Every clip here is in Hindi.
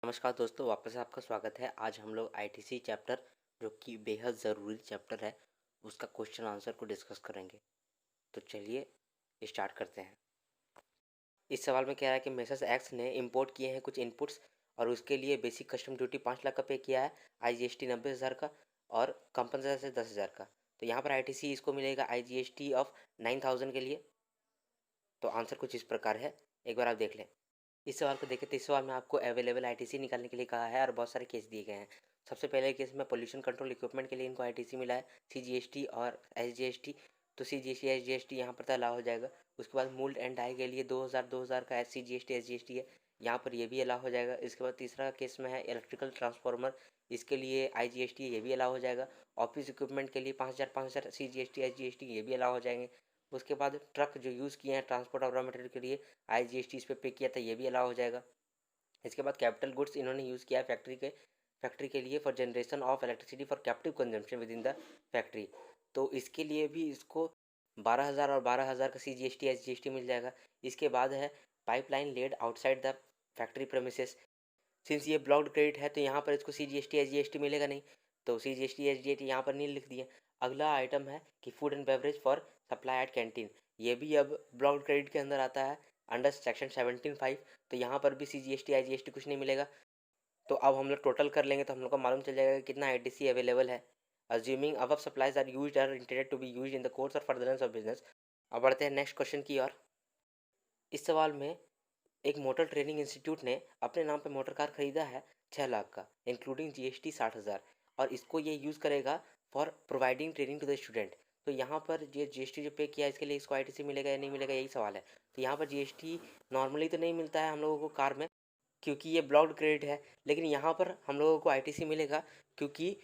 नमस्कार दोस्तों, वापस से आपका स्वागत है। आज हम लोग आईटीसी चैप्टर, जो कि बेहद ज़रूरी चैप्टर है, उसका क्वेश्चन आंसर को डिस्कस करेंगे। तो चलिए स्टार्ट करते हैं। इस सवाल में कह रहा है कि मेसर्स एक्स ने इंपोर्ट किए हैं कुछ इनपुट्स और उसके लिए बेसिक कस्टम ड्यूटी 5 लाख का पे किया है, आईजीएसटी 90,000 का और कंपनसेशन 10,000 का। तो यहाँ पर आईटीसी इसको मिलेगा आईजीएसटी ऑफ 9,000 के लिए। तो आंसर कुछ इस प्रकार है, एक बार आप देख लें। इस सवाल को देखें तो इस सवाल में आपको अवेलेबल आईटीसी निकालने के लिए कहा है और बहुत सारे केस दिए गए हैं। सबसे पहले केस में पोल्यूशन कंट्रोल इक्विपमेंट के लिए इनको आईटीसी मिला है, सीजीएसटी और एसजीएसटी। तो सीजीएसटी एसजीएसटी यहाँ पर तो अलाउ हो जाएगा। उसके बाद मूल्ड एंड डाई के लिए 2000 का सीजीएसटी एसजीएसटी है, यहाँ पर ये भी अलाउ हो जाएगा। इसके बाद तीसरा केस में है इलेक्ट्रिकल ट्रांसफार्मर, इसके लिए आईजीएसटी ये भी अलाउ हो जाएगा। ऑफिस इक्विपमेंट के लिए 5000 सीजीएसटी एसजीएसटी ये भी अलाउ हो जाएंगे। उसके बाद ट्रक जो यूज़ किए हैं ट्रांसपोर्ट ऑफ रॉ मटेरियल के लिए आईजीएसटी इस पर पे किया था, ये भी अलाउ हो जाएगा। इसके बाद कैपिटल गुड्स इन्होंने यूज़ किया है फैक्ट्री के लिए for generation of electricity for captive consumption with in the factory. तो इसके लिए भी इसको 12,000 और 12,000 का सीजीएसटी एसजीएसटी मिल जाएगा। इसके बाद है pipeline laid outside the factory premises. Since ये ब्लॉक्ड क्रेडिट है तो यहाँ पर इसको सीजीएसटी एसजीएसटी मिलेगा नहीं, तो सीजीएसटी एसजीएसटी यहाँ पर नहीं लिख दिए। अगला आइटम है कि food and beverage for supply at canteen, ये भी अब ब्लॉक्ड क्रेडिट के अंदर आता है अंडर सेक्शन 17(5). तो यहाँ पर भी सीजीएसटी आईजीएसटी कुछ नहीं मिलेगा। तो अब हम लोग टोटल कर लेंगे तो हम लोग को मालूम चल जाएगा कि कितना आईटीसी अवेलेबल है। Assuming above supplies are used are intended to be used in the course और फर्दरेंस ऑफ बिजनेस। अब बढ़ते हैं नेक्स्ट क्वेश्चन की ओर। इस सवाल में एक मोटर ट्रेनिंग इंस्टीट्यूट ने अपने नाम पे मोटर कार खरीदा है 6 लाख का, इंक्लूडिंग जीएसटी 60,000, और इसको ये यूज़ करेगा for providing training to the student. तो यहाँ पर ये जीएसटी जो पे किया इसके लिए इसको आईटीसी मिलेगा या नहीं मिलेगा, यही सवाल है। तो यहाँ पर जीएसटी नॉर्मली तो नहीं मिलता है हम लोगों को कार में, क्योंकि ये ब्लॉक्ड क्रेडिट है। लेकिन यहाँ पर हम लोगों को आईटीसी मिलेगा क्योंकि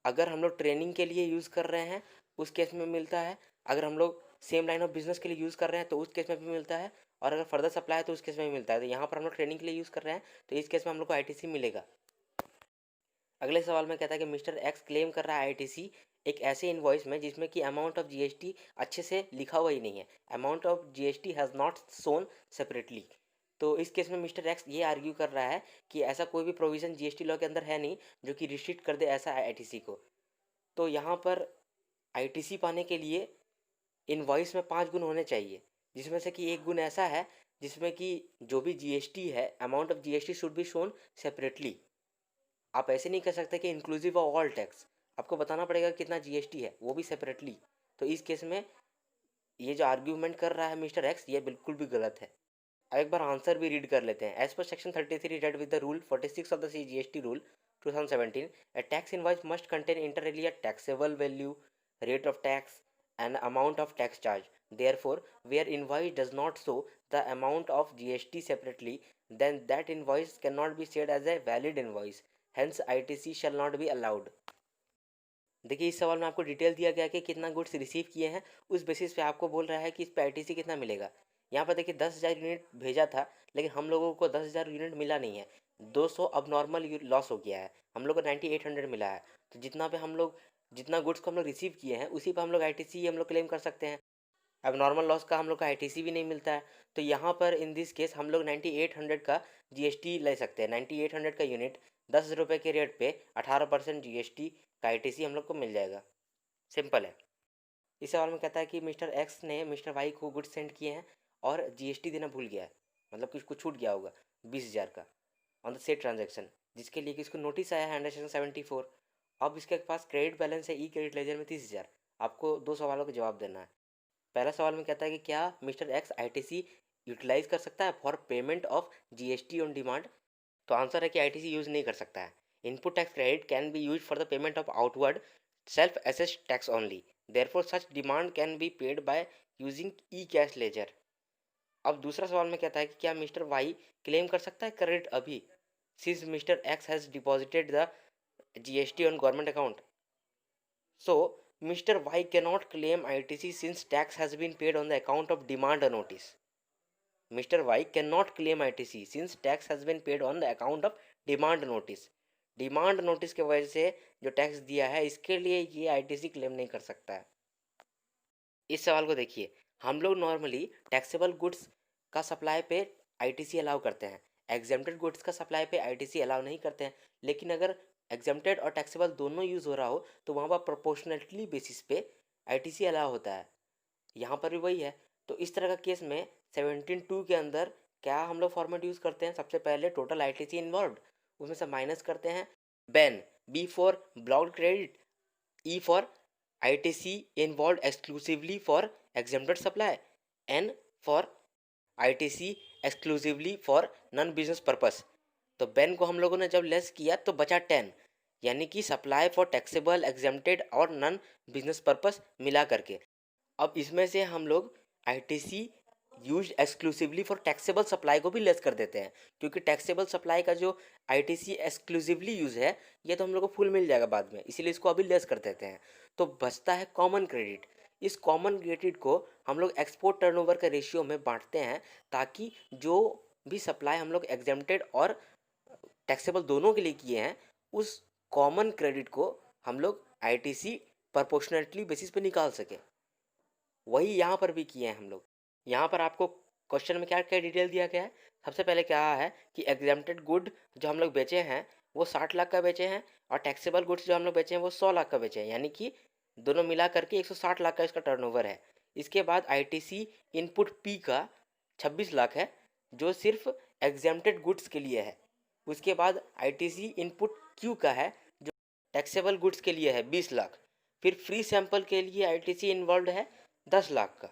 अगर हम लोग ट्रेनिंग के लिए यूज़ कर रहे हैं उस केस में मिलता है, अगर हम लोग सेम लाइन ऑफ बिजनेस के लिए यूज़ कर रहे हैं तो उस केस में भी मिलता है, और अगर फर्दर सप्लाई है तो उस केस में भी मिलता है। तो यहाँ पर हम लोग ट्रेनिंग के लिए यूज़ कर रहे हैं तो इस केस में हम लोग को आईटीसी मिलेगा। अगले सवाल में कहता है कि मिस्टर एक्स क्लेम कर रहा है आईटीसी एक ऐसे इनवॉइस में जिसमें कि अमाउंट ऑफ जीएसटी अच्छे से लिखा हुआ ही नहीं है, amount of GST has not shown separately. तो इस केस में मिस्टर एक्स ये आर्ग्यू कर रहा है कि ऐसा कोई भी प्रोविज़न जीएसटी लॉ के अंदर है नहीं जो कि रिस्ट्रिक्ट कर दे ऐसा आईटीसी को। तो यहाँ पर आईटीसी पाने के लिए इनवॉइस में 5 गुण होने चाहिए, जिसमें से कि एक गुण ऐसा है जिसमें कि जो भी जीएसटी है amount of GST should be shown separately. आप ऐसे नहीं कर सकते कि इंक्लूसिव ऑफ ऑल टैक्स, आपको बताना पड़ेगा कितना जीएसटी है वो भी सेपरेटली। तो इस केस में ये जो आर्ग्यूमेंट कर रहा है मिस्टर एक्स ये बिल्कुल भी गलत है। अब एक बार आंसर भी रीड कर लेते हैं। As per section 33 read with the rule 46 of the CGST rule 2017, a tax invoice must contain inter alia taxable value, rate of tax, and amount of tax charge. Therefore, where invoice does not show the amount of GST separately, then that invoice cannot be said as a valid invoice. Hence, ITC shall not be allowed. देखिए इस सवाल में आपको डिटेल दिया गया कि कितना गुड्स रिसीव किए हैं, उस बेसिस पे आपको बोल रहा है कि इस पे आईटीसी कितना मिलेगा। यहाँ पर देखिए 10,000 यूनिट भेजा था लेकिन हम लोगों को 10,000 यूनिट मिला नहीं है, 200 अब नॉर्मल लॉस हो गया है, हम लोग को 9800 मिला है। तो जितना गुड्स को हम लोग रिसीव किए हैं उसी पर हम लोग आईटीसी हम लोग क्लेम कर सकते हैं। अब नॉर्मल लॉस का हम लोग का आईटीसी भी नहीं मिलता है, तो यहाँ पर इन दिस केस हम लोग 9800 का जीएसटी ले सकते हैं। 9800 का यूनिट 10 रुपये के रेट पे 18% जीएसटी का आईटीसी हम लोग को मिल जाएगा। सिंपल है। इस सवाल में कहता है कि मिस्टर एक्स ने मिस्टर वाई को गुड्स सेंड किए हैं और जीएसटी देना भूल गया है, मतलब कि कुछ छूट गया होगा 20,000 का ऑन द सेट ट्रांजेक्शन, जिसके लिए कि इसको नोटिस आया है अंडर सेक्शन 74। अब इसके पास क्रेडिट बैलेंस है ई क्रेडिट लेजर में 30,000। आपको 2 सवालों का जवाब देना है। पहला सवाल में कहता है कि क्या मिस्टर एक्स आईटीसी यूटिलाइज कर सकता है for payment of GST on demand. तो आंसर है कि आईटीसी यूज़ नहीं कर सकता है। Input tax credit can be use for the payment of outward self assessed tax only, therefore such demand can be paid by using E cash ledger. अब दूसरा सवाल में कहता है कि क्या मिस्टर वाई क्लेम कर सकता है क्रेडिट अभी, since mister x has deposited the GST on government account. So, Mr. Y cannot claim ITC since tax has been paid on the account of demand notice. Mr. Y cannot claim ITC since tax has been paid on the account of demand notice. Demand notice के वजह से जो टैक्स दिया है इसके लिए ये आईटीसी क्लेम नहीं कर सकता है। इस सवाल को देखिए, हम लोग नॉर्मली टैक्सेबल गुड्स का सप्लाई पे आईटीसी अलाउ करते हैं। एग्जेम्प्टेड गुड्स का सप्लाई पे आईटीसी अलाउ नहीं करते हैं, लेकिन अगर एग्जेम्प्टेड और टैक्सेबल दोनों यूज़ हो रहा हो तो वहाँ पर प्रोपोर्शनलिटी बेसिस पे आईटीसी अलाउ होता है। यहाँ पर भी वही है। तो इस तरह का केस में 17(2) के अंदर क्या हम लोग फॉर्मेट यूज़ करते हैं? सबसे पहले टोटल आईटीसी इन्वॉल्व, उसमें से माइनस करते हैं ban, B for blocked credit, E for ITC involve exclusively for exempted supply, N for ITC exclusively for non business purpose. तो बैन को हम लोगों ने जब लेस किया तो बचा 10, यानी कि सप्लाई फॉर टैक्सेबल, एग्जेम्प्टेड और नॉन बिजनेस पर्पस मिला करके। अब इसमें से हम लोग ITC use exclusively for taxable supply को भी लेस कर देते हैं, क्योंकि टैक्सेबल सप्लाई का जो आईटीसी एक्सक्लूसिवली यूज़ है ये तो हम लोग को फुल मिल जाएगा बाद में, इसीलिए इसको अभी लेस कर देते हैं। तो बचता है कॉमन क्रेडिट। इस कॉमन क्रेडिट को हम लोग एक्सपोर्ट टर्नओवर के रेशियो में बांटते हैं, ताकि जो भी सप्लाई हम लोग एग्जेम्प्टेड और टैक्सेबल दोनों के लिए किए हैं उस कॉमन क्रेडिट को हम लोग आईटीसी प्रोपोर्शनलिटी बेसिस पे निकाल सके। वही यहाँ पर भी किए हैं हम लोग। यहाँ पर आपको क्वेश्चन में क्या क्या डिटेल दिया गया है? सबसे पहले क्या है कि एग्जेम्प्टेड गुड जो हम लोग बेचे हैं वो 60 लाख का बेचे हैं, और टैक्सेबल गुड्स जो हम लोग बेचे हैं वो 100 लाख का बेचे हैं, यानी कि दोनों मिला करके 160 लाख का इसका टर्नओवर है। इसके बाद आईटीसी इनपुट पी का 26 लाख है, जो सिर्फ एग्जेम्प्टेड गुड्स के लिए है। उसके बाद आईटीसी इनपुट क्यू का है, जो टैक्सेबल गुड्स के लिए है 20 लाख। फिर फ्री सैंपल के लिए आईटीसी इन्वॉल्व है 10 लाख का,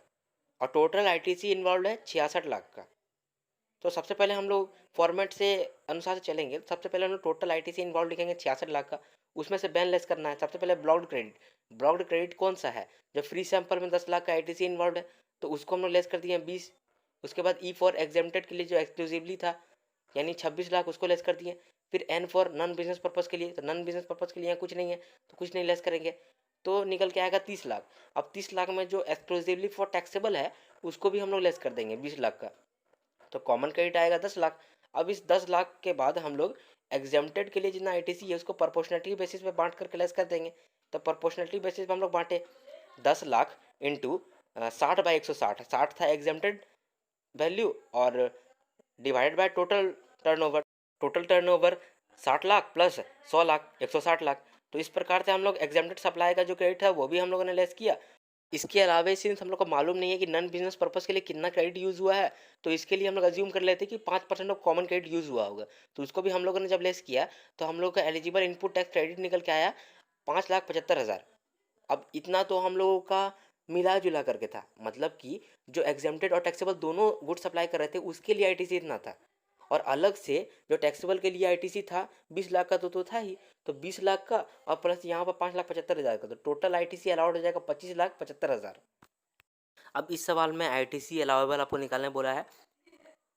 और टोटल आईटीसी इन्वॉल्व है 66 लाख का। तो सबसे पहले हम लोग फॉर्मेट से अनुसार से चलेंगे। सबसे पहले हम लोग टोटल आईटीसी इन्वॉल्व लिखेंगे 66 लाख का, उसमें से बैन लेस करना है। सबसे पहले ब्लॉक्ड क्रेडिट। ब्लॉक्ड क्रेडिट कौन सा है? जो फ्री सैंपल में 10 लाख का आईटीसी इन्वॉल्व है, तो उसको हम लोग लेस कर दिए 20। उसके बाद ई फॉर एग्जेम्प्टेड के लिए जो एक्सक्लूसिवली था यानी 26 लाख, उसको लेस कर दिए। फिर N for non business purpose के लिए, तो नॉन बिजनेस पर्पज़ के लिए यहाँ कुछ नहीं है तो कुछ नहीं लेस करेंगे, तो निकल के आएगा 30 लाख। अब 30 लाख में जो एक्सक्लूसिवली फॉर टैक्सेबल है उसको भी हम लोग लेस कर देंगे 20 लाख का, तो कॉमन क्रेडिट आएगा 10 लाख। अब इस 10 लाख के बाद हम लोग एग्जेम्प्टेड के लिए जितना आईटीसी है उसको प्रोपोर्शनलिटी बेसिस पे बांट करके लेस कर देंगे। तो प्रोपोर्शनलिटी बेसिस पे हम लोग बांटे 10 लाख इंटू 60/160, 60 था एग्जेम्प्टेड वैल्यू और divided by total turnover 60 lakh plus 100 lakh 160 lakh. तो इस प्रकार से हम लोग एग्जेम्प्टेड सप्लाई का जो क्रेडिट है वो भी हम लोगों ने लेस किया। इसके अलावा सिंस हम लोग को मालूम नहीं है कि नॉन बिजनेस पर्पस के लिए कितना क्रेडिट यूज़ हुआ है, तो इसके लिए हम लोग अज्यूम कर लेते हैं कि 5% ऑफ कॉमन क्रेडिट यूज़ हुआ होगा। तो उसको भी हम लोगों ने जब लेस किया तो हम लोग का एलिजिबल इनपुट टैक्स क्रेडिट निकल के आया 5,75,000। अब इतना तो हम लोगों का मिला जुला करके था, मतलब कि जो एग्जेम्प्टेड और टैक्सेबल दोनों गुड सप्लाई कर रहे थे उसके लिए आईटीसी इतना था, और अलग से जो टैक्सेबल के लिए आईटीसी था 20 लाख का तो था ही, तो 20 लाख का और प्लस यहाँ पर 5,75,000 का, तो टोटल आईटीसी अलाउड हो जाएगा 25,75,000। अब इस सवाल में आईटीसी अलाउेबल आपको निकालने बोला है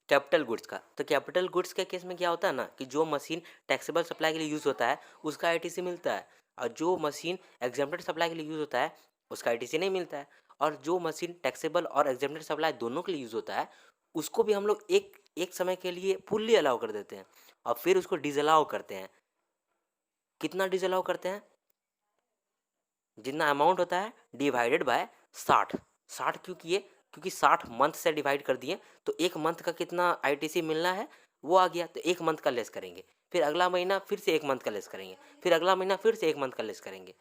कैपिटल गुड्स का। तो कैपिटल गुड्स के केस में क्या होता है ना कि जो मशीन टैक्सेबल सप्लाई के लिए यूज़ होता है उसका आईटीसी मिलता है, और जो मशीन एग्जेम्प्टेड सप्लाई के लिए यूज़ होता है उसका आईटीसी नहीं मिलता है। और जो मशीन टैक्सेबल और एग्जेम्प्टेड सप्लाई दोनों के लिए यूज़ होता है उसको भी हम लोग एक एक समय के लिए फुल्ली अलाउ कर देते हैं, और फिर उसको डिसअलाउ करते हैं। कितना डिसअलाउ करते हैं? जितना अमाउंट होता है डिवाइडेड बाय 60। 60 क्यों किए? क्योंकि 60 मंथ से डिवाइड कर दिए तो एक मंथ का कितना आईटीसी मिलना है वो आ गया, तो एक मंथ का लेस करेंगे, फिर अगला महीना फिर से एक मंथ का लेस करेंगे, फिर अगला महीना फिर से एक मंथ का लेस करेंगे।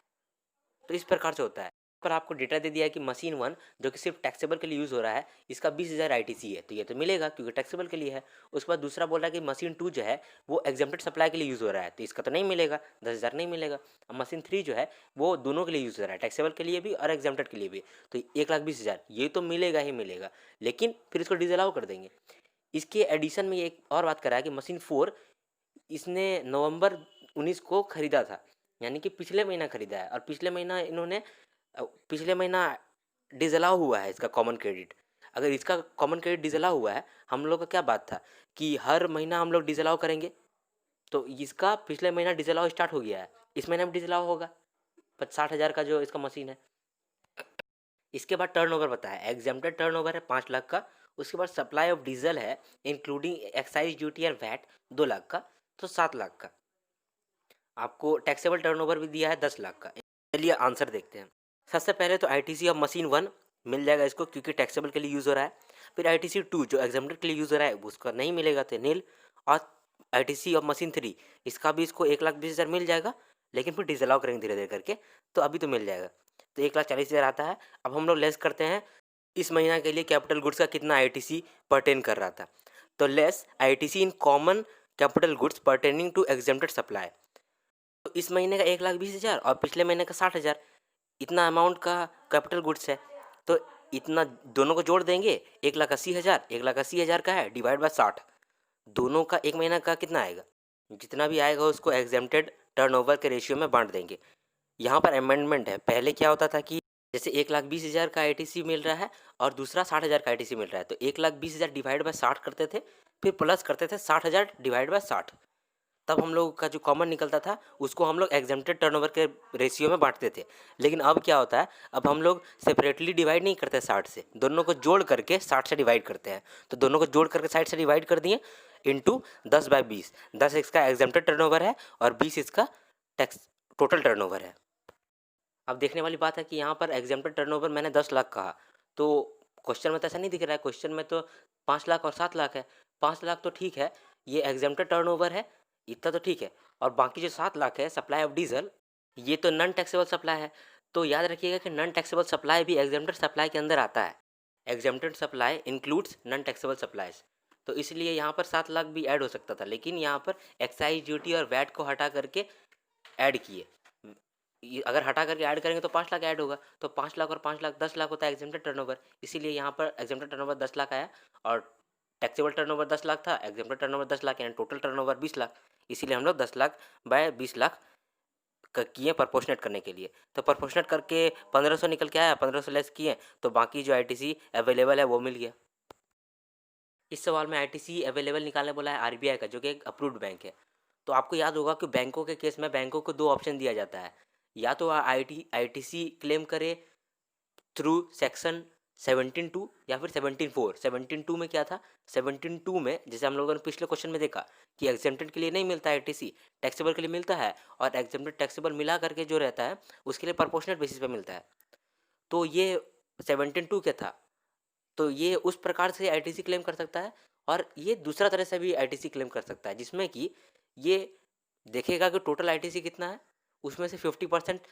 तो इस प्रकार से होता है। पर आपको डेटा दे दिया है कि मशीन 1 जो कि सिर्फ टैक्सेबल के लिए यूज़ हो रहा है इसका 20,000 आईटीसी है, तो ये तो मिलेगा क्योंकि टैक्सेबल के लिए है। उसके बाद दूसरा बोल रहा है कि मशीन 2 जो है वो एग्जेम्प्टेड सप्लाई के लिए यूज़ हो रहा है, तो इसका तो नहीं मिलेगा, 10,000 नहीं मिलेगा। अब मशीन 3 जो है वो दोनों के लिए यूज़ हो रहा है, टैक्सेबल के लिए भी और एग्जेम्प्टेड के लिए भी, तो 1,20,000 ये तो मिलेगा ही मिलेगा, लेकिन फिर इसको डिसअलाउ कर देंगे। इसके एडिशन में एक और बात करा है कि मशीन 4 इसने नवंबर 19 को खरीदा था, यानी कि पिछले महीना खरीदा है, और पिछले महीना डिसअलाउ हुआ है इसका कॉमन क्रेडिट। अगर इसका कॉमन क्रेडिट डिसअलाउ हुआ है, हम लोग का क्या बात था कि हर महीना हम लोग डिसअलाउ करेंगे, तो इसका पिछले महीना डिसअलाउ स्टार्ट हो गया है, इस महीने में डिसअलाउ होगा 60,000 का जो इसका मशीन है। इसके बाद टर्नओवर बताया, एग्जेम्प्टेड टर्नओवर है 5 लाख का। उसके बाद सप्लाई ऑफ डीजल है इंक्लूडिंग एक्साइज ड्यूटी और वैट 2 लाख का, तो 7 लाख का। आपको टैक्सेबल टर्नओवर भी दिया है 10 लाख का। चलिए आंसर देखते हैं। सबसे पहले तो आईटीसी ऑफ मशीन 1 मिल जाएगा इसको क्योंकि टैक्सेबल के लिए यूज़ हो रहा है। फिर ITC 2 जो एग्जामिनेटर के लिए यूज़ हो रहा है उसका नहीं मिलेगा तो नील। और ITC ऑफ मशीन 3 इसका भी इसको 1,20,000 मिल जाएगा, लेकिन फिर डिसअलाउ करेंगे धीरे धीरे करके, तो अभी तो मिल जाएगा। तो 1,40,000 आता है। अब हम लोग लेस करते हैं इस महीना के लिए कैपिटल गुड्स का कितना ITC पर्टेन कर रहा था। तो less ITC in common capital goods pertaining to exempted supply. तो इस महीने का 1,20,000 और पिछले महीने का 60,000, इतना अमाउंट का कैपिटल गुड्स है। तो इतना दोनों को जोड़ देंगे, 1,80,000 1,80,000 का है, डिवाइड बाय 60, दोनों का एक महीना का कितना आएगा, जितना भी आएगा उसको एग्जेम्प्टेड टर्नओवर के रेशियो में बांट देंगे। यहाँ पर अमेंडमेंट है, पहले क्या होता था कि जैसे 1,20,000 का ITC मिल रहा है और दूसरा 60,000 का ITC मिल रहा है, तो 1,20,000 डिवाइड बाय 60 करते थे, फिर प्लस करते थे 60,000 डिवाइड बाय 60, तब हम लोग का जो कॉमन निकलता था उसको हम लोग एग्जेम्प्टेड टर्नओवर के रेशियो में बांटते थे। लेकिन अब क्या होता है, अब हम लोग सेपरेटली डिवाइड नहीं करते 60 से, दोनों को जोड़ करके 60 से डिवाइड करते हैं। तो दोनों को जोड़ करके 60 से डिवाइड कर दिए इंटू 10/20, 10 इसका एग्जेम्प्टेड टर्नओवर है और 20 इसका टैक्स टोटल टर्नओवर है। अब देखने वाली बात है कि यहाँ पर एग्जेम्प्टेड टर्नओवर मैंने 10 लाख कहा, तो क्वेश्चन में तो ऐसा नहीं दिख रहा है, क्वेश्चन में तो 5 लाख और 7 लाख है। 5 लाख तो ठीक है, ये एग्जेम्प्टेड टर्नओवर है, इतना तो ठीक है। और बाकी जो 7 लाख है सप्लाई ऑफ डीजल, ये तो नॉन टैक्सेबल सप्लाई है। तो याद रखिएगा कि नॉन टैक्सेबल सप्लाई भी एग्जेम्प्टेड सप्लाई के अंदर आता है। Exempted supply includes non taxable supplies, तो इसलिए यहाँ पर 7 लाख भी ऐड हो सकता था, लेकिन यहाँ पर एक्साइज ड्यूटी और वैट को हटा करके ऐड किए। अगर हटा करके ऐड करेंगे तो 5 लाख ऐड होगा, तो 5 लाख और 5 लाख 10 लाख होता है एग्जेम्प्टेड टर्नओवर, इसीलिए यहाँ पर एग्जेम्प्टेड टर्नओवर 10 लाख आया और टैक्सेबल टर्नओवर 10 लाख था, एग्जेम्प्टेड टर्नओवर 10 लाख, यानी टोटल टर्नओवर 20 लाख। इसीलिए हम लोग 10 लाख बाय 20 लाख किए प्रोपोर्शनेट करने के लिए। तो प्रोपोर्शनेट करके 1500 निकल के आया, 1500 लेस किए तो बाकी जो ITC अवेलेबल है वो मिल गया। इस सवाल में ITC अवेलेबल निकालने बोला है RBI का, जो कि एक अप्रूव्ड बैंक है। तो आपको याद होगा कि बैंकों के केस में बैंकों को 2 ऑप्शन दिया जाता है, या तो ITC क्लेम करे थ्रू सेक्शन 17(2) या फिर 17(4). 17(2) में क्या था, 17(2) में जैसे हम लोगों ने पिछले क्वेश्चन में देखा कि एग्जेम्प्टेड के लिए नहीं मिलता है ITC, टैक्सेबल के लिए मिलता है, और एग्जेम्प्टेड टैक्सेबल मिला करके जो रहता है उसके लिए प्रोपोर्शनेट बेसिस पे मिलता है। तो ये 17(2) क्या था, तो ये उस प्रकार से ITC क्लेम कर सकता है, और ये दूसरा तरह से भी ITC क्लेम कर सकता है, जिसमें कि ये देखेगा कि टोटल ITC कितना है, उसमें से 50%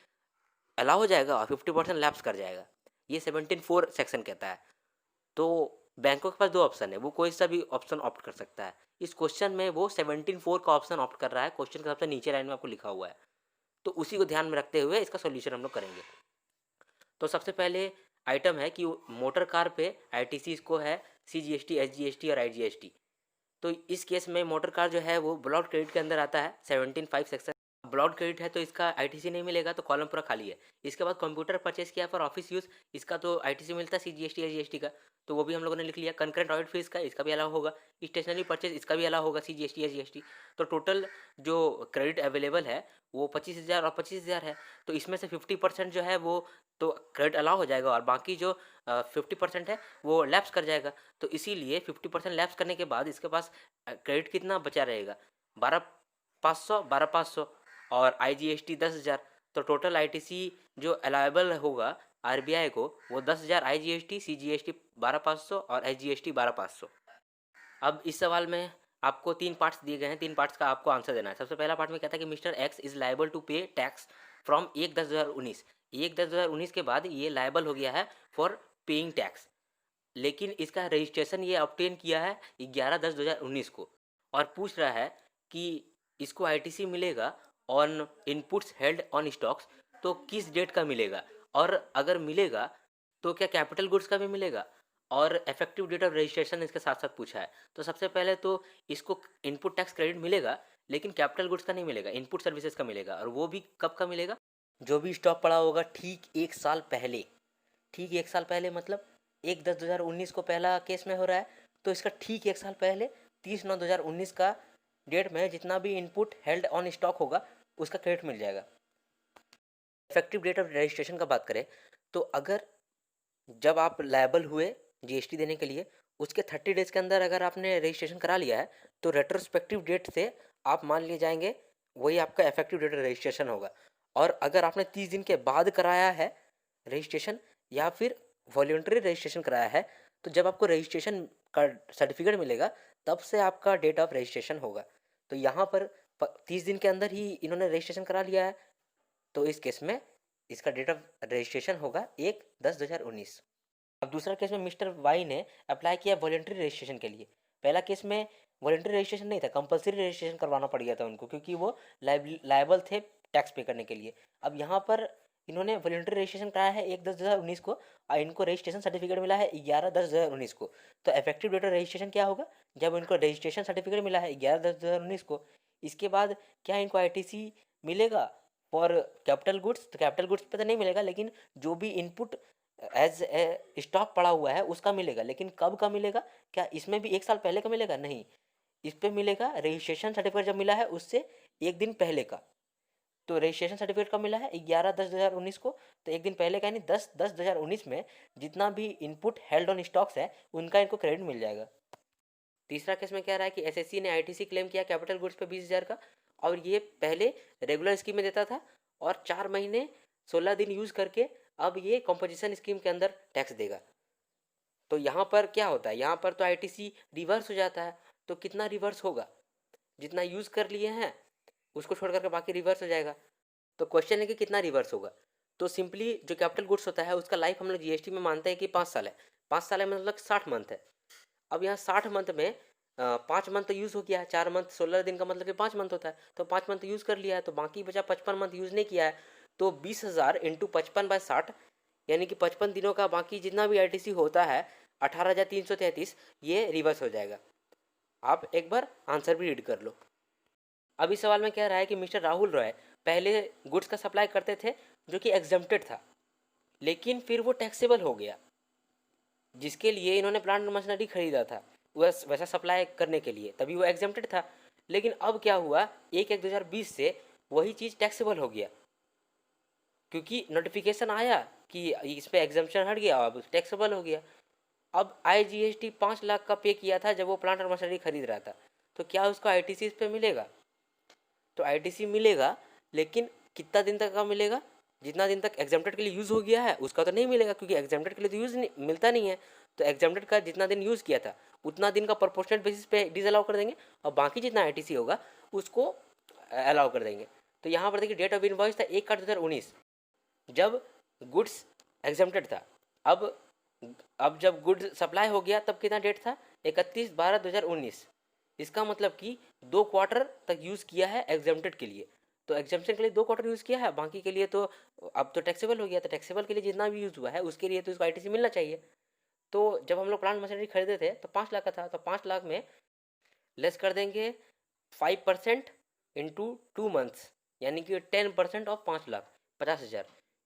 अलाउ हो जाएगा और 50% लैप्स कर जाएगा। ये 17(4) सेक्शन कहता है। तो बैंकों के पास 2 ऑप्शन है, वो कोई सा भी ऑप्शन ऑप्ट कर सकता है। इस क्वेश्चन में वो 17(4) का ऑप्शन ऑप्ट कर रहा है, क्वेश्चन के सबसे नीचे लाइन में आपको लिखा हुआ है। तो उसी को ध्यान में रखते हुए इसका सोल्यूशन हम लोग करेंगे। तो सबसे पहले आइटम है कि मोटर कार पे ITC इसको है CGST, SGST और IGST। तो इस केस में मोटर कार जो है वो ब्लॉक क्रेडिट के अंदर आता है, 17(5) सेक्शन। ब्लॉक क्रेडिट है तो इसका ITC नहीं मिलेगा, तो कॉलम पूरा खाली है। इसके बाद कंप्यूटर परचेस किया फॉर ऑफिस यूज़, इसका तो ITC मिलता है CGST SGST का, तो वो भी हम लोगों ने लिख लिया। कंकरेंट ऑडिट फीस का, इसका भी अलाउ होगा। स्टेशनरी परचेस, इसका भी अलाउ होगा CGST SGST। तो टोटल जो क्रेडिट अवेलेबल है वो 25,000 और 25,000 है। तो इसमें से 50% जो है वो तो क्रेडिट अलाउ हो जाएगा, और बाकी जो 50% है वो लैप्स कर जाएगा। तो इसीलिए 50% लैप्स करने के बाद इसके पास क्रेडिट कितना बचा रहेगा, 12,500 और IGST 10,000। तो टोटल ITC जो अलाउएबल होगा RBI को वो 10,000 IGST, CGST 12,500 और SGST 12,500। अब इस सवाल में आपको 3 पार्ट्स दिए गए हैं, 3 पार्ट्स का आपको आंसर देना है। सबसे पहला पार्ट में कहता है कि mister X is liable to pay tax from 1/10/2019। 1/10/2019 के बाद ये लायबल हो गया है फॉर पेइंग टैक्स, लेकिन इसका रजिस्ट्रेशन ये ऑब्टेन किया है 11/10/2019 को, और पूछ रहा है कि इसको ITC मिलेगा on inputs held on stocks, तो किस डेट का मिलेगा, और अगर मिलेगा तो क्या कैपिटल गुड्स का भी मिलेगा, और इफेक्टिव डेट ऑफ रजिस्ट्रेशन इसके साथ साथ पूछा है। तो सबसे पहले तो इसको इनपुट टैक्स क्रेडिट मिलेगा, लेकिन कैपिटल गुड्स का नहीं मिलेगा, इनपुट सर्विसेज का मिलेगा। और वो भी कब का मिलेगा, जो भी स्टॉक पड़ा होगा ठीक 1 साल पहले। ठीक 1 साल पहले मतलब 1/10/2019 को पहला केस में हो रहा है, तो इसका ठीक 1 साल पहले 30/9/2019 का डेट में जितना भी इनपुट हेल्ड ऑन स्टॉक होगा उसका क्रेडिट मिल जाएगा। इफेक्टिव डेट ऑफ रजिस्ट्रेशन का बात करें तो अगर जब आप लायबल हुए GST देने के लिए उसके 30 डेज के अंदर अगर आपने रजिस्ट्रेशन करा लिया है, तो रेट्रोस्पेक्टिव डेट से आप मान लिए जाएंगे वही आपका इफेक्टिव डेट ऑफ रजिस्ट्रेशन होगा। और अगर आपने 30 दिन के बाद कराया है रजिस्ट्रेशन, या फिर वॉल्यूंटरी रजिस्ट्रेशन कराया है, तो जब आपको रजिस्ट्रेशन का सर्टिफिकेट मिलेगा तब से आपका डेट ऑफ रजिस्ट्रेशन होगा। तो यहाँ पर 30 दिन के अंदर ही इन्होंने रजिस्ट्रेशन करा लिया है, तो इस केस में इसका डेट ऑफ रजिस्ट्रेशन होगा 1/10/2019। अब दूसरा केस में मिस्टर वाई ने अप्लाई किया वॉलंटरी रजिस्ट्रेशन के लिए। पहला केस में वॉलंटरी रजिस्ट्रेशन नहीं था, कंपलसरी रजिस्ट्रेशन करवाना पड़ गया था उनको, क्योंकि वो लायबल थे टैक्स पे करने के लिए। अब यहाँ पर इन्होंने वॉलंटरी रजिस्ट्रेशन कराया है 1/10/2019 को, और इनको रजिस्ट्रेशन सर्टिफिकेट मिला है 11/10/2019 को। तो इफेक्टिव डेट ऑफ रजिस्ट्रेशन क्या होगा? जब इनको रजिस्ट्रेशन सर्टिफिकेट मिला है 11/10/2019 को, इसके बाद क्या इनको ITC मिलेगा फॉर कैपिटल गुड्स? तो कैपिटल गुड्स पे तो नहीं मिलेगा, लेकिन जो भी इनपुट एज ए स्टॉक पड़ा हुआ है उसका मिलेगा। लेकिन कब का मिलेगा? क्या इसमें भी 1 साल पहले का मिलेगा? नहीं, इस पे मिलेगा रजिस्ट्रेशन सर्टिफिकेट जब मिला है उससे 1 दिन पहले का। तो रजिस्ट्रेशन सर्टिफिकेट कब मिला है? 11/10/2019 को। तो 1 दिन पहले का, यानी 10/10/2019 में जितना भी इनपुट हेल्ड ऑन स्टॉक्स है उनका इनको क्रेडिट मिल जाएगा। तीसरा केस में क्या रहा है कि SSC ने ITC क्लेम किया कैपिटल गुड्स पे 20,000 का, और ये पहले रेगुलर स्कीम में देता था और 4 महीने 16 दिन यूज़ करके अब ये कंपोजिशन स्कीम के अंदर टैक्स देगा। तो यहाँ पर क्या होता है? यहाँ पर तो ITC रिवर्स हो जाता है। तो कितना रिवर्स होगा? जितना यूज़ कर लिए हैं उसको छोड़ करके बाकी रिवर्स हो जाएगा। तो क्वेश्चन है कि कितना रिवर्स होगा? तो सिंपली जो कैपिटल गुड्स होता है उसका लाइफ हम लोग GST में मानते हैं कि 5 साल है। 5 साल है मतलब 60 मंथ है। अब यहाँ 60 मंथ में 5 मंथ तो यूज़ हो गया है, 4 मंथ 16 दिन का मतलब कि 5 मंथ होता है। तो 5 मंथ यूज़ कर लिया है, तो बाकी बचा 55 मंथ यूज़ नहीं किया है। तो 20,000 इंटू 55/60, यानी कि 55 दिनों का बाकी जितना भी ITC होता है 18,333, ये रिवर्स हो जाएगा। आप एक बार आंसर भी रीड कर लो। अब इस सवाल में कह रहा है कि मिस्टर राहुल रॉय पहले गुड्स का सप्लाई करते थे जो कि एग्जम्प्टेड था, लेकिन फिर वो टैक्सेबल हो गया, जिसके लिए इन्होंने प्लांट एंड मशीनरी खरीदा था वैसा सप्लाई करने के लिए, तभी वो एग्जम्प्टेड था। लेकिन अब क्या हुआ, 1/1/2020 से वही चीज़ टैक्सेबल हो गया, क्योंकि नोटिफिकेशन आया कि इस पर एग्जाम्पशन हट गया, अब टैक्सेबल हो गया। अब IGST 5 लाख का पे किया था जब वो प्लांट और मशीनरी खरीद रहा था, तो क्या उसको ITC इस पर मिलेगा? तो ITC मिलेगा, लेकिन कितना दिन तक का मिलेगा? जितना दिन तक एग्जाम्प्टेड के लिए यूज़ हो गया है उसका तो नहीं मिलेगा, क्योंकि एग्जाम्प्टेड के लिए तो यूज़ नहीं मिलता नहीं है। तो एग्जाम्प्टेड का जितना दिन यूज़ किया था उतना दिन का प्रोपोर्शनल बेसिस पे डिसअलाउ कर देंगे, और बाकी जितना ITC होगा उसको अलाउ कर देंगे। तो यहाँ पर देखिए डेट ऑफ इनवॉइस था 1/8/2019 जब गुड्स एग्जाम्प्टेड था। अब जब गुड्स सप्लाई हो गया तब कितना डेट था? 31/12/2019। इसका मतलब कि 2 क्वार्टर तक यूज़ किया है एग्जाम्प्टेड के लिए। तो एग्जाम्पशन के लिए 2 क्वार्टर यूज़ किया है, बाकी के लिए तो अब तो टैक्सेबल हो गया। तो टैक्सेबल के लिए जितना भी यूज़ हुआ है उसके लिए तो इसको ITC मिलना चाहिए। तो जब हम लोग प्लांट मशीनरी खरीदे थे तो 5 लाख का था, तो 5 लाख में लेस कर देंगे 5% इंटू 2 मंथ्स, यानी कि 10% ऑफ 5 लाख 50,000।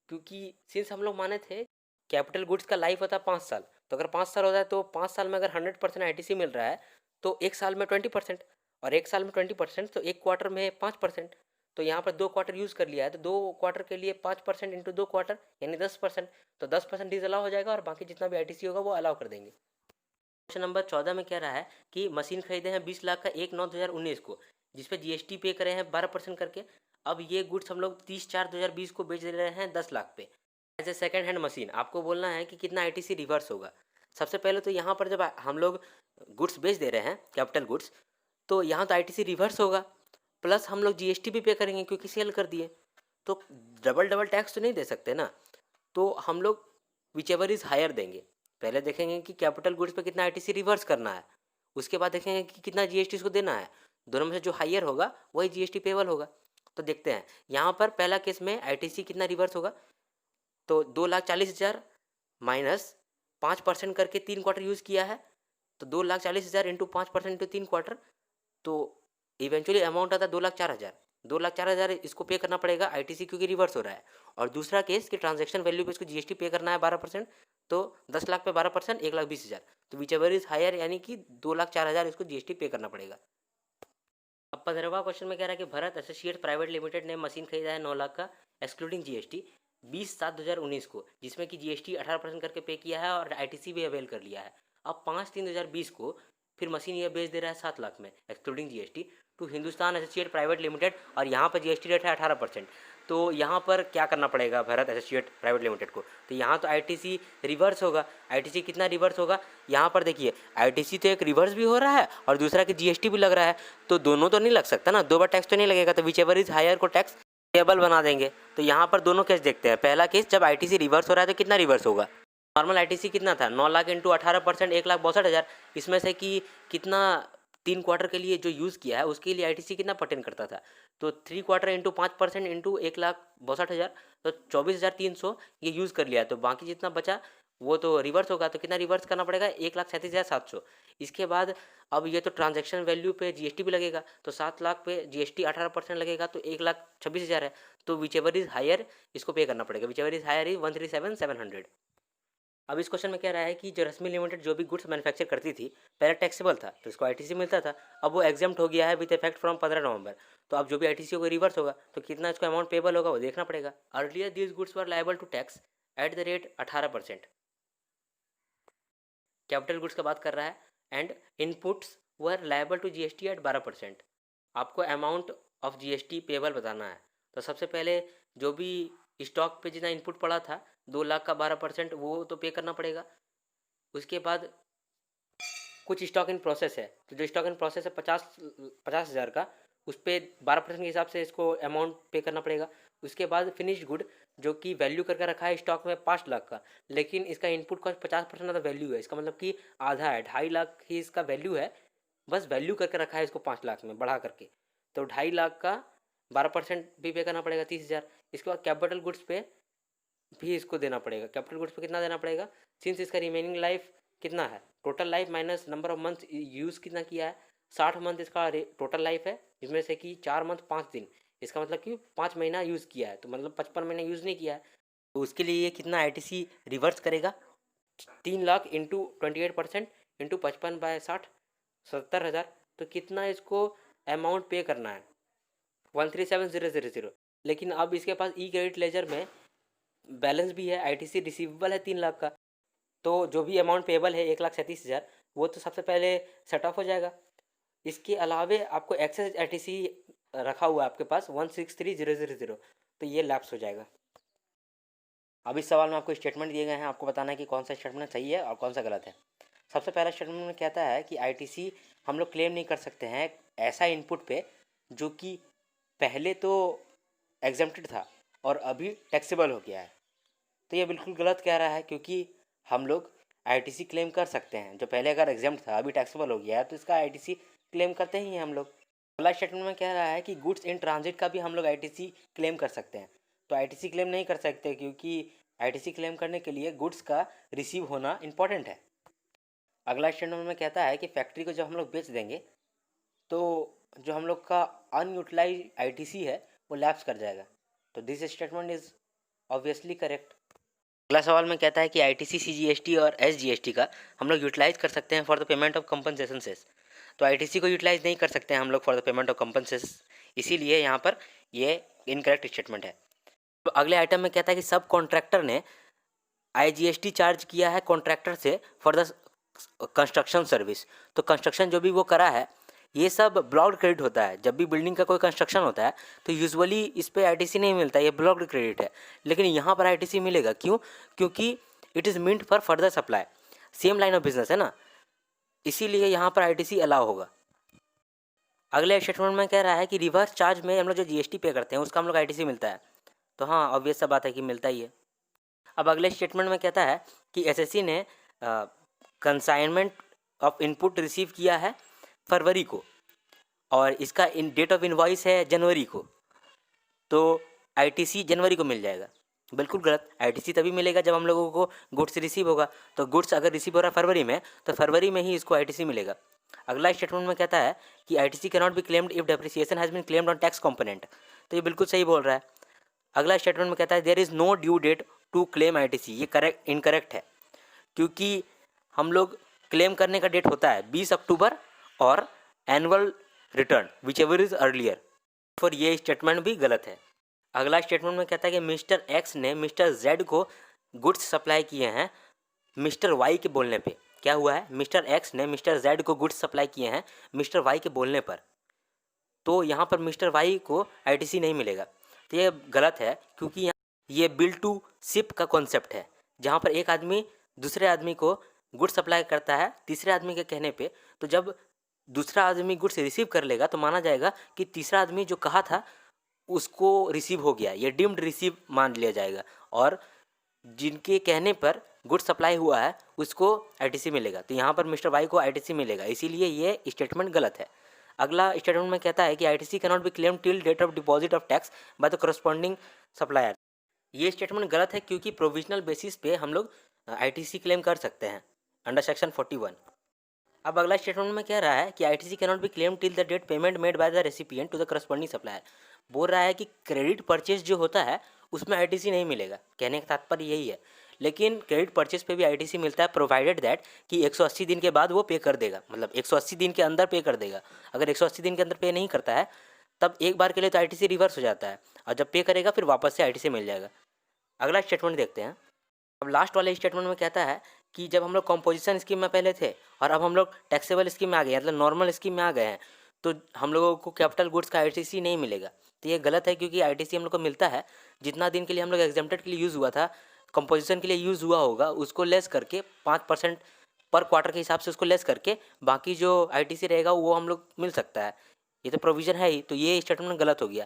क्योंकि सिंस हम लोग माने थे कैपिटल गुड्स का लाइफ होता है 5 साल, तो अगर 5 साल होता है तो 5 साल में अगर 100% ITC मिल रहा है तो 1 साल में 20%, और 1 साल में 20% तो 1 क्वार्टर में 5%। तो यहाँ पर 2 क्वार्टर यूज़ कर लिया है, तो 2 क्वार्टर के लिए 5% इंटू 2 क्वार्टर यानी 10%। तो 10% डिसअलाउ हो जाएगा और बाकी जितना भी ITC होगा वो अलाउ कर देंगे। क्वेश्चन नंबर 14 में कह रहा है कि मशीन खरीदे हैं 20 लाख का 1/9/2019 को, जिस पे GST पे करे हैं 12% करके। अब ये गुड्स हम लोग 30/4/2020 को बेच दे रहे हैं 10 लाख पे as a second hand machine. आपको बोलना है कि कितना ITC रिवर्स होगा। सबसे पहले तो यहाँ पर जब हम लोग गुड्स बेच दे रहे हैं कैपिटल गुड्स, तो यहाँ तो ITC रिवर्स होगा, प्लस हम लोग GST भी पे करेंगे क्योंकि सेल कर दिए। तो डबल डबल टैक्स तो नहीं दे सकते ना, तो हम लोग विच एवर इज़ हायर देंगे। पहले देखेंगे कि कैपिटल गुड्स पे कितना ITC रिवर्स करना है, उसके बाद देखेंगे कि कितना GST इसको देना है। दोनों में से जो हायर होगा वही GST पेबल होगा। तो देखते हैं यहाँ पर पहला केस में ITC कितना रिवर्स होगा। तो 2,40,000 माइनस 5% करके 3 क्वार्टर यूज़ किया है, तो 2,40,000 इंटू 5% इंटू 3 क्वार्टर, तो इवेंचुअली अमाउंट आता है 2,04,000। 2,04,000 इसको पे करना पड़ेगा ITC, क्योंकि रिवर्स हो रहा है। और दूसरा केस कि ट्रांजैक्शन वैल्यू पे इसको GST पे करना है 12%, तो 10 लाख पे 12% 1,20,000। तो विच एवर इज हायर, यानी कि 2,04,000 इसको GST पे करना पड़ेगा। अब 15वां क्वेश्चन में कह रहा है कि भरत एसोसिएट प्राइवेट लिमिटेड ने मशीन खरीदा है 9 लाख का एक्सक्लूडिंग GST 20/7/2019 को, जिसमें कि GST 18% करके पे किया है और ITC भी अवेल कर लिया है। अब 5/3/2020 को फिर मशीन ये बेच दे रहा है 7 लाख में excluding GST to Hindustan associate private limited, और यहाँ पर GST रेट है 18%। तो यहाँ पर क्या करना पड़ेगा भारत एसोसिएट प्राइवेट लिमिटेड को, तो यहाँ तो आईटीसी रिवर्स होगा। आईटीसी कितना रिवर्स होगा, यहाँ पर देखिए आईटीसी तो एक रिवर्स भी हो रहा है और दूसरा कि जीएसटी भी लग रहा है, तो दोनों तो नहीं लग सकता ना, 2 बार टैक्स तो नहीं लगेगा, तो विच एवर इज हायर को टैक्स पेबल बना देंगे। तो यहाँ पर दोनों केस देखते हैं। पहला केस जब आईटीसी रिवर्स हो रहा है तो कितना रिवर्स होगा, नॉर्मल आईटीसी कितना था 9 लाख इंटू 18% 1,62,000, इसमें से कि कितना 3 क्वार्टर के लिए जो यूज़ किया है उसके लिए आईटीसी कितना पर्टेन करता था, तो 3 क्वार्टर इंटू 5% इंटू 1,62,000, तो 24,300 ये यूज़ कर लिया, तो बाकी जितना बचा वो तो रिवर्स होगा। तो कितना रिवर्स करना पड़ेगा, 1,37,700। इसके बाद अब ये तो ट्रांजैक्शन वैल्यू पे जीएसटी भी लगेगा, तो 7 लाख पे जीएसटी 18% लगेगा, तो 1,26,000 है, तो विच एवर इज़ हायर इसको पे करना पड़ेगा। Whichever is higher is 137,700। अब इस क्वेश्चन में कह रहा है कि जो रश्मि लिमिटेड जो भी गुड्स मैन्युफैक्चर करती थी पहले टैक्सेबल था तो इसको आईटीसी मिलता था, अब वो एग्जाम्प्ट हो गया है विद इफेक्ट फ्रॉम 15 नवंबर, तो अब जो भी आईटीसी होगा रिवर्स होगा, तो कितना इसको अमाउंट पेबल होगा वो देखना पड़ेगा। Earlier these goods were liable to tax at the rate 18%, capital goods का बात कर रहा है, and inputs were liable to GST at 12%। आपको अमाउंट ऑफ जीएसटी पेबल बताना है, तो सबसे पहले जो भी स्टॉक पे जितना इनपुट पड़ा था 2 लाख का 12% वो तो पे करना पड़ेगा। उसके बाद कुछ स्टॉक इन प्रोसेस है, तो जो स्टॉक इन प्रोसेस है 50,000 का, उस पर 12% के हिसाब से इसको अमाउंट पे करना पड़ेगा। उसके बाद फिनिश्ड गुड जो कि वैल्यू करके रखा है स्टॉक में 5 लाख का, लेकिन इसका इनपुट कॉस्ट 50% ऑफ वैल्यू है, इसका मतलब कि आधा है, 2.5 लाख ही इसका वैल्यू है, बस वैल्यू करके रखा है इसको 5 लाख में बढ़ा करके, तो 2.5 लाख का 12% भी पे करना पड़ेगा 30,000। इसके बाद कैपिटल गुड्स पे भी इसको देना पड़ेगा। कैपिटल गुड्स पे कितना देना पड़ेगा, सिंस इसका रिमेनिंग लाइफ कितना है, total life minus number of month use कितना किया है, 60 मंथ इसका टोटल लाइफ है, जिसमें से कि 4 मंथ 5 दिन, इसका मतलब कि 5 महीना यूज़ किया है, तो मतलब 55 महीना यूज़ नहीं किया है, तो उसके लिए ये कितना आईटीसी रिवर्स करेगा, 3 लाख इंटू 28% इंटू 55/60 70,000, तो कितना इसको अमाउंट पे करना है 137,000। लेकिन अब इसके पास ई क्रेडिट लेजर में बैलेंस भी है, आईटीसी रिसीवेबल है 3 लाख का, तो जो भी अमाउंट पेबल है 1,37,000 वो तो सबसे पहले सेट ऑफ हो जाएगा। इसके अलावे आपको एक्सेस आईटीसी रखा हुआ है आपके पास 163,000, तो ये लैप्स हो जाएगा। अब इस सवाल में आपको स्टेटमेंट दिए गए हैं, आपको बताना है कि कौन सा स्टेटमेंट सही है और कौन सा गलत है। सबसे पहला स्टेटमेंट में कहता है कि आईटीसी हम लोग क्लेम नहीं कर सकते हैं ऐसा इनपुट पे जो कि पहले तो एग्जेम्प्टेड था और अभी टैक्सेबल हो गया है, तो ये बिल्कुल गलत कह रहा है, क्योंकि हम लोग आईटीसी क्लेम कर सकते हैं जो पहले अगर एग्जाम्प्ट था अभी टैक्सेबल हो गया है, तो इसका आईटीसी क्लेम करते ही हैं हम लोग। अगला स्टेटमेंट में कह रहा है कि गुड्स इन ट्रांजिट का भी हम लोग आईटीसी क्लेम कर सकते हैं, तो आईटीसी क्लेम नहीं कर सकते क्योंकि आईटीसी क्लेम करने के लिए गुड्स का रिसीव होना इम्पॉर्टेंट है। अगला स्टेटमेंट में कहता है कि फैक्ट्री को जब हम लोग बेच देंगे तो जो हम लोग का अनयूटिलाइज आईटीसी है वो लैप्स कर जाएगा, तो this statement is obviously correct. अगला सवाल में कहता है कि आईटीसी सीजीएसटी और एसजीएसटी का हम लोग यूटिलाइज कर सकते हैं for the payment of compensation cess, तो आईटीसी को यूटिलाइज नहीं कर सकते हैं हम लोग for the payment of compensation, इसीलिए यहाँ पर ये इनकरेक्ट स्टेटमेंट है। तो अगले आइटम में कहता है कि सब कॉन्ट्रैक्टर ने आईजीएसटी चार्ज किया है कॉन्ट्रैक्टर से फॉर द कंस्ट्रक्शन सर्विस, तो कंस्ट्रक्शन जो भी वो करा है ये सब ब्लॉक्ड क्रेडिट होता है। जब भी बिल्डिंग का कोई कंस्ट्रक्शन होता है तो यूजुअली इस पे आईटीसी नहीं मिलता, ये ब्लॉक्ड क्रेडिट है, लेकिन यहाँ पर आईटीसी मिलेगा। क्यों, क्योंकि it is meant for further supply, same line of business है ना, इसीलिए यहाँ पर आईटीसी अलाउ होगा। अगले स्टेटमेंट में कह रहा है कि रिवर्स चार्ज में हम लोग जो जीएसटी पे करते हैं उसका हम लोग आईटीसी मिलता है, तो हाँ ऑब्वियस सा बात है कि मिलता ही है। अब अगले स्टेटमेंट में कहता है कि एसएससी ने कंसाइनमेंट ऑफ इनपुट रिसीव किया है फरवरी को और इसका इन डेट ऑफ इनवॉइस है जनवरी को, तो आईटीसी जनवरी को मिल जाएगा। बिल्कुल गलत, आईटीसी तभी मिलेगा जब हम लोगों को गुड्स रिसीव होगा, तो गुड्स अगर रिसीव हो रहा है फरवरी में तो फरवरी में ही इसको आईटीसी मिलेगा। अगला स्टेटमेंट में कहता है कि ITC can not be claimed if depreciation has been claimed on tax component, तो ये बिल्कुल सही बोल रहा है। अगला स्टेटमेंट में कहता है there is no due date to claim ITC, ये करेक्ट इनकरेक्ट है, क्योंकि हम लोग क्लेम करने का डेट होता है 20 अक्टूबर और annual return which ever is earlier, for ये स्टेटमेंट भी गलत है। अगला स्टेटमेंट में कहता है कि मिस्टर एक्स ने मिस्टर जेड को गुड्स सप्लाई किए हैं मिस्टर वाई के बोलने पे। क्या हुआ है, मिस्टर एक्स ने मिस्टर जेड को गुड्स सप्लाई किए हैं मिस्टर वाई के बोलने पर, तो यहाँ पर मिस्टर वाई को आईटीसी नहीं मिलेगा। तो ये गलत है, क्योंकि यहाँ ये बिल टू शिप का कॉन्सेप्ट है, जहाँ पर एक आदमी दूसरे आदमी को गुड्स सप्लाई करता है तीसरे आदमी के कहने पे। तो जब दूसरा आदमी गुड्स रिसीव कर लेगा तो माना जाएगा कि तीसरा आदमी जो कहा था उसको रिसीव हो गया, ये डीम्ड रिसीव मान लिया जाएगा, और जिनके कहने पर गुड्स सप्लाई हुआ है उसको आईटीसी मिलेगा। तो यहाँ पर मिस्टर वाई को आईटीसी मिलेगा, इसीलिए ये स्टेटमेंट गलत है। अगला स्टेटमेंट में कहता है कि ITC cannot be claim till date of deposit of tax by the corresponding supplier. ये स्टेटमेंट गलत है, क्योंकि प्रोविजनल बेसिस पे हम लोग आईटीसी क्लेम कर सकते हैं अंडर सेक्शन 41। अब अगला स्टेटमेंट में कह रहा है कि ITC cannot be claim till the date payment made by the recipient to the corresponding supplier. बोल रहा है कि क्रेडिट परचेज जो होता है उसमें आईटीसी नहीं मिलेगा, कहने का तात्पर्य यही है। लेकिन क्रेडिट परचेज पे भी आईटीसी मिलता है, प्रोवाइडेड दैट कि 180 दिन के बाद वो पे कर देगा, मतलब 180 दिन के अंदर पे कर देगा। अगर 180 दिन के अंदर पे नहीं करता है तब एक बार के लिए तो आईटीसी रिवर्स हो जाता है, और जब पे करेगा फिर वापस से आईटीसी मिल जाएगा। अगला स्टेटमेंट देखते हैं। अब लास्ट वाले स्टेटमेंट में कहता है कि जब हम लोग कंपोजिशन स्कीम में पहले थे और अब हम लोग टैक्सेबल स्कीम में आ गए, मतलब नॉर्मल स्कीम में आ गए हैं, तो हम लोगों को कैपिटल गुड्स का आईटीसी नहीं मिलेगा। तो ये गलत है, क्योंकि आईटीसी हम लोग को मिलता है जितना दिन के लिए हम लोग एग्जेम्प्टेड के लिए यूज़ हुआ था, कंपोजिशन के लिए यूज़ हुआ होगा, उसको लेस करके 5% पर क्वार्टर के हिसाब से उसको लेस करके बाकी जो आईटीसी रहेगा वो हम लोग मिल सकता है। ये तो प्रोविज़न है ही, तो ये स्टेटमेंट गलत हो गया।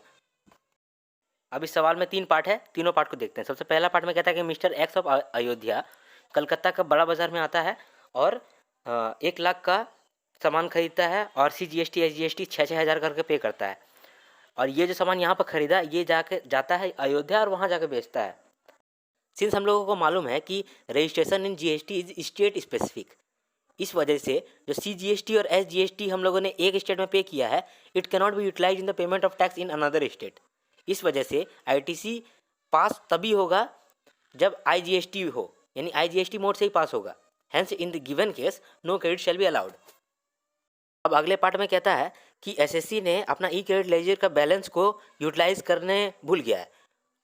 अब इस सवाल में 3 पार्ट है, तीनों पार्ट को देखते हैं। सबसे पहला पार्ट में कहता है कि mister x of Ayodhya Calcutta का बड़ा बाजार में आता है और 1 लाख का सामान खरीदता है और CGST SGST 6-6 हज़ार करके पे करता है, और ये जो सामान यहाँ पर खरीदा ये जाता है अयोध्या और वहाँ जाकर बेचता है। सिंस हम लोगों को मालूम है कि registration in GST is state specific, इस वजह से जो CGST और SGST हम लोगों ने एक स्टेट में पे किया है, it cannot be utilise in the payment of tax in another state. इस वजह से आईटीसी पास तभी होगा जब IGST हो, यानी IGST मोड से ही पास होगा। Hence in the given case no credit shall be allowed. अब अगले पार्ट में कहता है कि एसएससी ने अपना ई क्रेडिट लेजर का बैलेंस को यूटिलाइज करने भूल गया है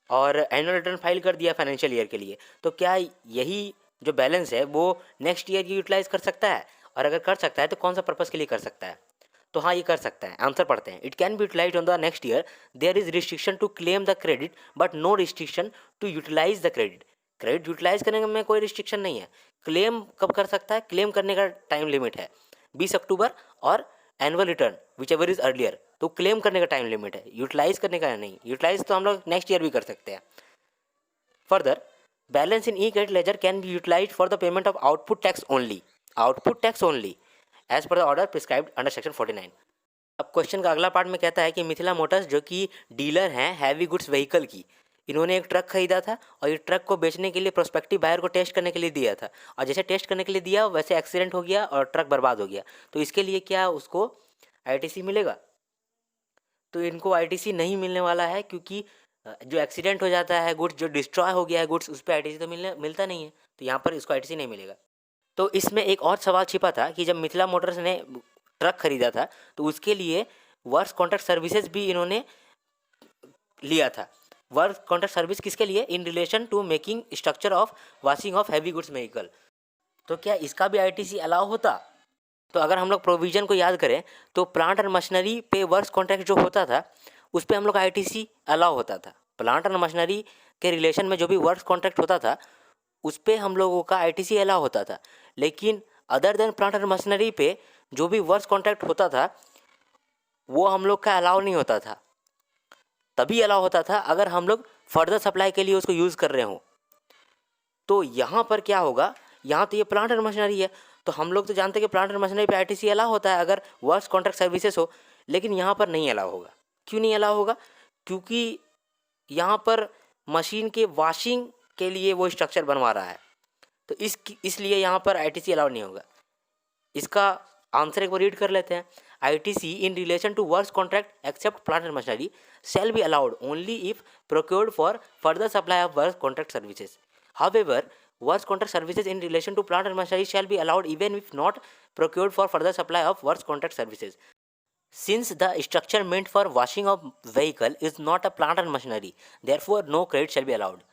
और एनुअल रिटर्न फाइल कर दिया फाइनेंशियल ईयर के लिए। तो क्या यही जो बैलेंस है वो नेक्स्ट ईयर यूटिलाइज कर सकता है, और अगर कर सकता है तो कौन सा पर्पज़ के लिए कर सकता है? तो हाँ, ये कर सकता है। आंसर पढ़ते हैं। It can be utilise on the next year, there is restriction to claim the credit but no restriction to utilise the credit. Credit utilise करने में कोई रिस्ट्रिक्शन नहीं है। क्लेम कब कर सकता है? क्लेम करने का टाइम लिमिट है 20 अक्टूबर, और annual return which ever is earlier, तो क्लेम करने का टाइम लिमिट है, यूटिलाइज करने का नहीं। यूटिलाइज तो हम लोग नेक्स्ट ईयर भी कर सकते हैं। Further, balance in e credit ledger can be utilise for the payment of output tax only, output tax only as per the order prescribed under section 49। अब क्वेश्चन का अगला पार्ट में कहता है कि मिथिला मोटर्स जो कि डीलर हैं हैवी गुड्स व्हीकल की, इन्होंने एक ट्रक खरीदा था और ये ट्रक को बेचने के लिए प्रोस्पेक्टिव बायर को टेस्ट करने के लिए दिया था, और जैसे टेस्ट करने के लिए दिया वैसे एक्सीडेंट हो गया और ट्रक बर्बाद हो गया। तो इसके लिए क्या उसको आईटीसी मिलेगा? तो इनको आईटीसी नहीं मिलने वाला है, क्योंकि जो एक्सीडेंट हो जाता है गुड्स, जो डिस्ट्रॉय हो गया है गुड्स, उस पर आईटीसी तो मिलता नहीं है, तो यहाँ पर इसको आईटीसी नहीं मिलेगा। तो इसमें एक और सवाल छिपा था कि जब मिथिला मोटर्स ने ट्रक खरीदा था तो उसके लिए वर्क्स कॉन्ट्रैक्ट सर्विसेज भी इन्होंने लिया था। वर्क कॉन्ट्रैक्ट सर्विस किसके लिए? In relation to making structure of washing of heavy goods vehicle. तो क्या इसका भी आईटीसी अलाउ होता? तो अगर हम लोग प्रोविज़न को याद करें तो प्लांट और मशीनरी पे वर्क्स कॉन्ट्रैक्ट जो होता था उस पर हम लोग आईटीसी अलाउ होता था। प्लांट और मशीनरी के रिलेशन में जो भी वर्क्स कॉन्ट्रैक्ट होता था उस पर हम लोगों का आईटीसी अलाउ होता था। लेकिन अदर देन प्लांट और मशीनरी पे जो भी वर्क्स कॉन्ट्रैक्ट होता था वो हम लोग का अलाउ नहीं होता था। तभी अलाउ होता था अगर हम लोग फर्दर सप्लाई के लिए उसको यूज़ कर रहे हों। तो यहाँ पर क्या होगा, यहाँ तो ये प्लांट और मशीनरी है, तो हम लोग तो जानते हैं कि प्लांट और मशीनरी पे आईटीसी अलाउ होता है अगर वर्क्स कॉन्ट्रैक्ट सर्विसेज हो, लेकिन यहाँ पर नहीं अलाउ होगा। क्यों नहीं अलाउ होगा? क्योंकि यहाँ पर मशीन के वॉशिंग के लिए वो स्ट्रक्चर बनवा रहा है, तो इसलिए यहाँ पर आईटीसी अलाउ नहीं होगा। इसका आंसर एक बार रीड कर लेते हैं। ITC in relation to works contract except plant and machinery shall be allowed only if procured for further supply of works contract services. However, works contract services in relation to plant and machinery shall be allowed even if not procured for further supply of works contract services. Since the structure meant for washing of vehicle is not a plant and machinery, therefore no credit shall be allowed.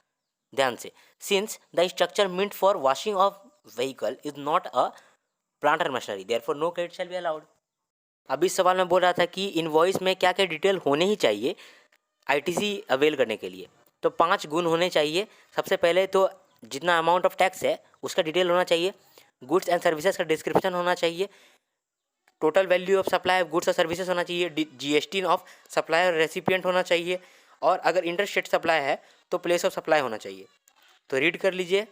ध्यान से, since the structure meant for washing of vehicle is not a plant and machinery, therefore no credit shall be allowed. अब इस सवाल में बोल रहा था कि इनवॉइस में क्या क्या डिटेल होने ही चाहिए आईटीसी अवेल करने के लिए। तो 5 गुण होने चाहिए। सबसे पहले तो जितना अमाउंट ऑफ टैक्स है उसका डिटेल होना चाहिए, गुड्स एंड सर्विसेज का डिस्क्रिप्शन होना चाहिए, total value of supply of goods और सर्विसेज होना चाहिए, जीएसटी ऑफ सप्लाई और रेसिपिएंट होना चाहिए, और अगर इंटर स्टेट सप्लाई है तो प्लेस ऑफ सप्लाई होना चाहिए। तो रीड कर लीजिए।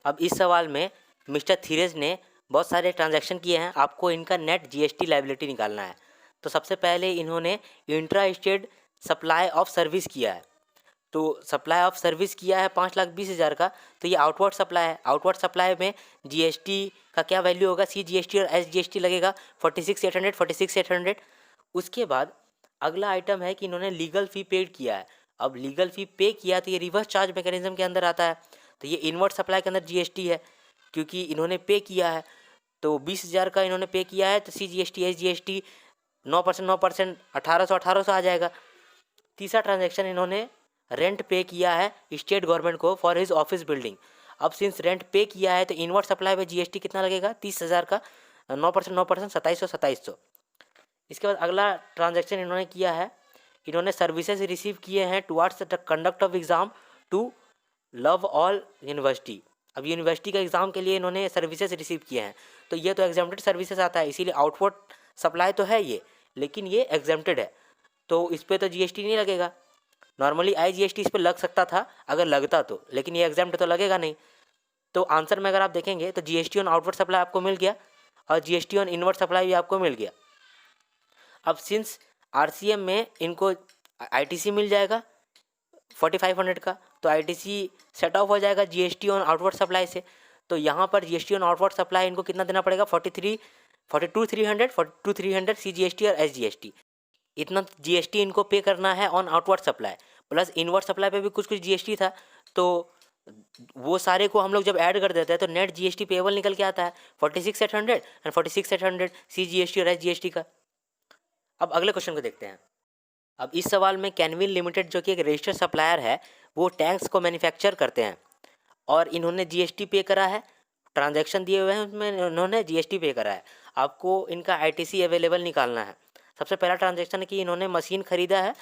अब इस सवाल में मिस्टर थीरेज ने बहुत सारे ट्रांजैक्शन किए हैं, आपको इनका नेट जीएसटी लायबिलिटी निकालना है। तो सबसे पहले इन्होंने intra state supply of service किया है, तो सप्लाई ऑफ सर्विस किया है 5,20,000 का, तो ये आउटवर्ड सप्लाई है। आउटवर्ड सप्लाई में जीएसटी का क्या वैल्यू होगा, सी जीएसटी और एस जीएसटी लगेगा 46,800। उसके बाद अगला आइटम है कि इन्होंने लीगल फ़ी पेड किया है। अब लीगल फ़ी पे किया तो ये रिवर्स चार्ज मैकेनिज्म के अंदर आता है, तो ये इनवर्ट सप्लाई के अंदर जीएसटी है क्योंकि इन्होंने पे किया है। तो 20,000 का इन्होंने पे किया है, तो सी जीएसटी एस जीएसटी 9%, 1800 आ जाएगा। तीसरा ट्रांजैक्शन इन्होंने रेंट पे किया है स्टेट गवर्नमेंट को फॉर हिज ऑफिस बिल्डिंग। अब सिंस रेंट पे किया है तो इनवर्ट सप्लाई में जीएसटी कितना लगेगा, 30,000 का 9%, 2700। इसके बाद अगला ट्रांजैक्शन इन्होंने किया है, इन्होंने सर्विसेज रिसीव किए हैं towards the conduct of exam to love all university. अब यूनिवर्सिटी का एग्ज़ाम के लिए इन्होंने सर्विसेज रिसीव किए हैं, तो ये तो एग्जाम्प्टेड सर्विसेज आता है, इसीलिए आउटवर्ड सप्लाई तो है ये, लेकिन ये एग्जाम्प्टेड है, तो इस पर तो जीएसटी नहीं लगेगा। नॉर्मली आईजीएसटी इस पर लग सकता था अगर लगता तो, लेकिन ये एग्जाम्प्ट तो लगेगा नहीं। तो आंसर में अगर आप देखेंगे तो जीएसटी ऑन आउटवर्ड सप्लाई आपको मिल गया और जीएसटी ऑन इनवर्ड सप्लाई भी आपको मिल गया। अब सिंस आरसीएम में इनको आईटीसी मिल जाएगा 4500 का, तो आईटीसी सेट ऑफ हो जाएगा जीएसटी ऑन आउटवर्ड सप्लाई से। तो यहाँ पर जीएसटी ऑन आउटवर्ड सप्लाई इनको कितना देना पड़ेगा, 42,300 सी जीएसटी और एस जीएसटी, इतना जीएसटी इनको पे करना है on outward supply. Plus inward supply पे भी कुछ जीएसटी था, तो वो सारे को हम लोग जब ऐड कर देते हैं तो नेट जीएसटी पेएबल निकल के आता है 46,800 एंड 46,800 सी जीएसटी और एस जीएसटी का। अब अगले क्वेश्चन को देखते हैं। अब इस सवाल में कैनविन लिमिटेड जो कि एक रजिस्टर्ड सप्लायर है, वो टैंक्स को मैन्युफैक्चर करते हैं और इन्होंने जीएसटी पे करा है, ट्रांजैक्शन दिए हुए हैं उसमें इन्होंने जीएसटी पे करा है। आपको इनका आईटीसी अवेलेबल निकालना है। सबसे पहला ट्रांजैक्शन है कि इन्होंने मशीन खरीदा है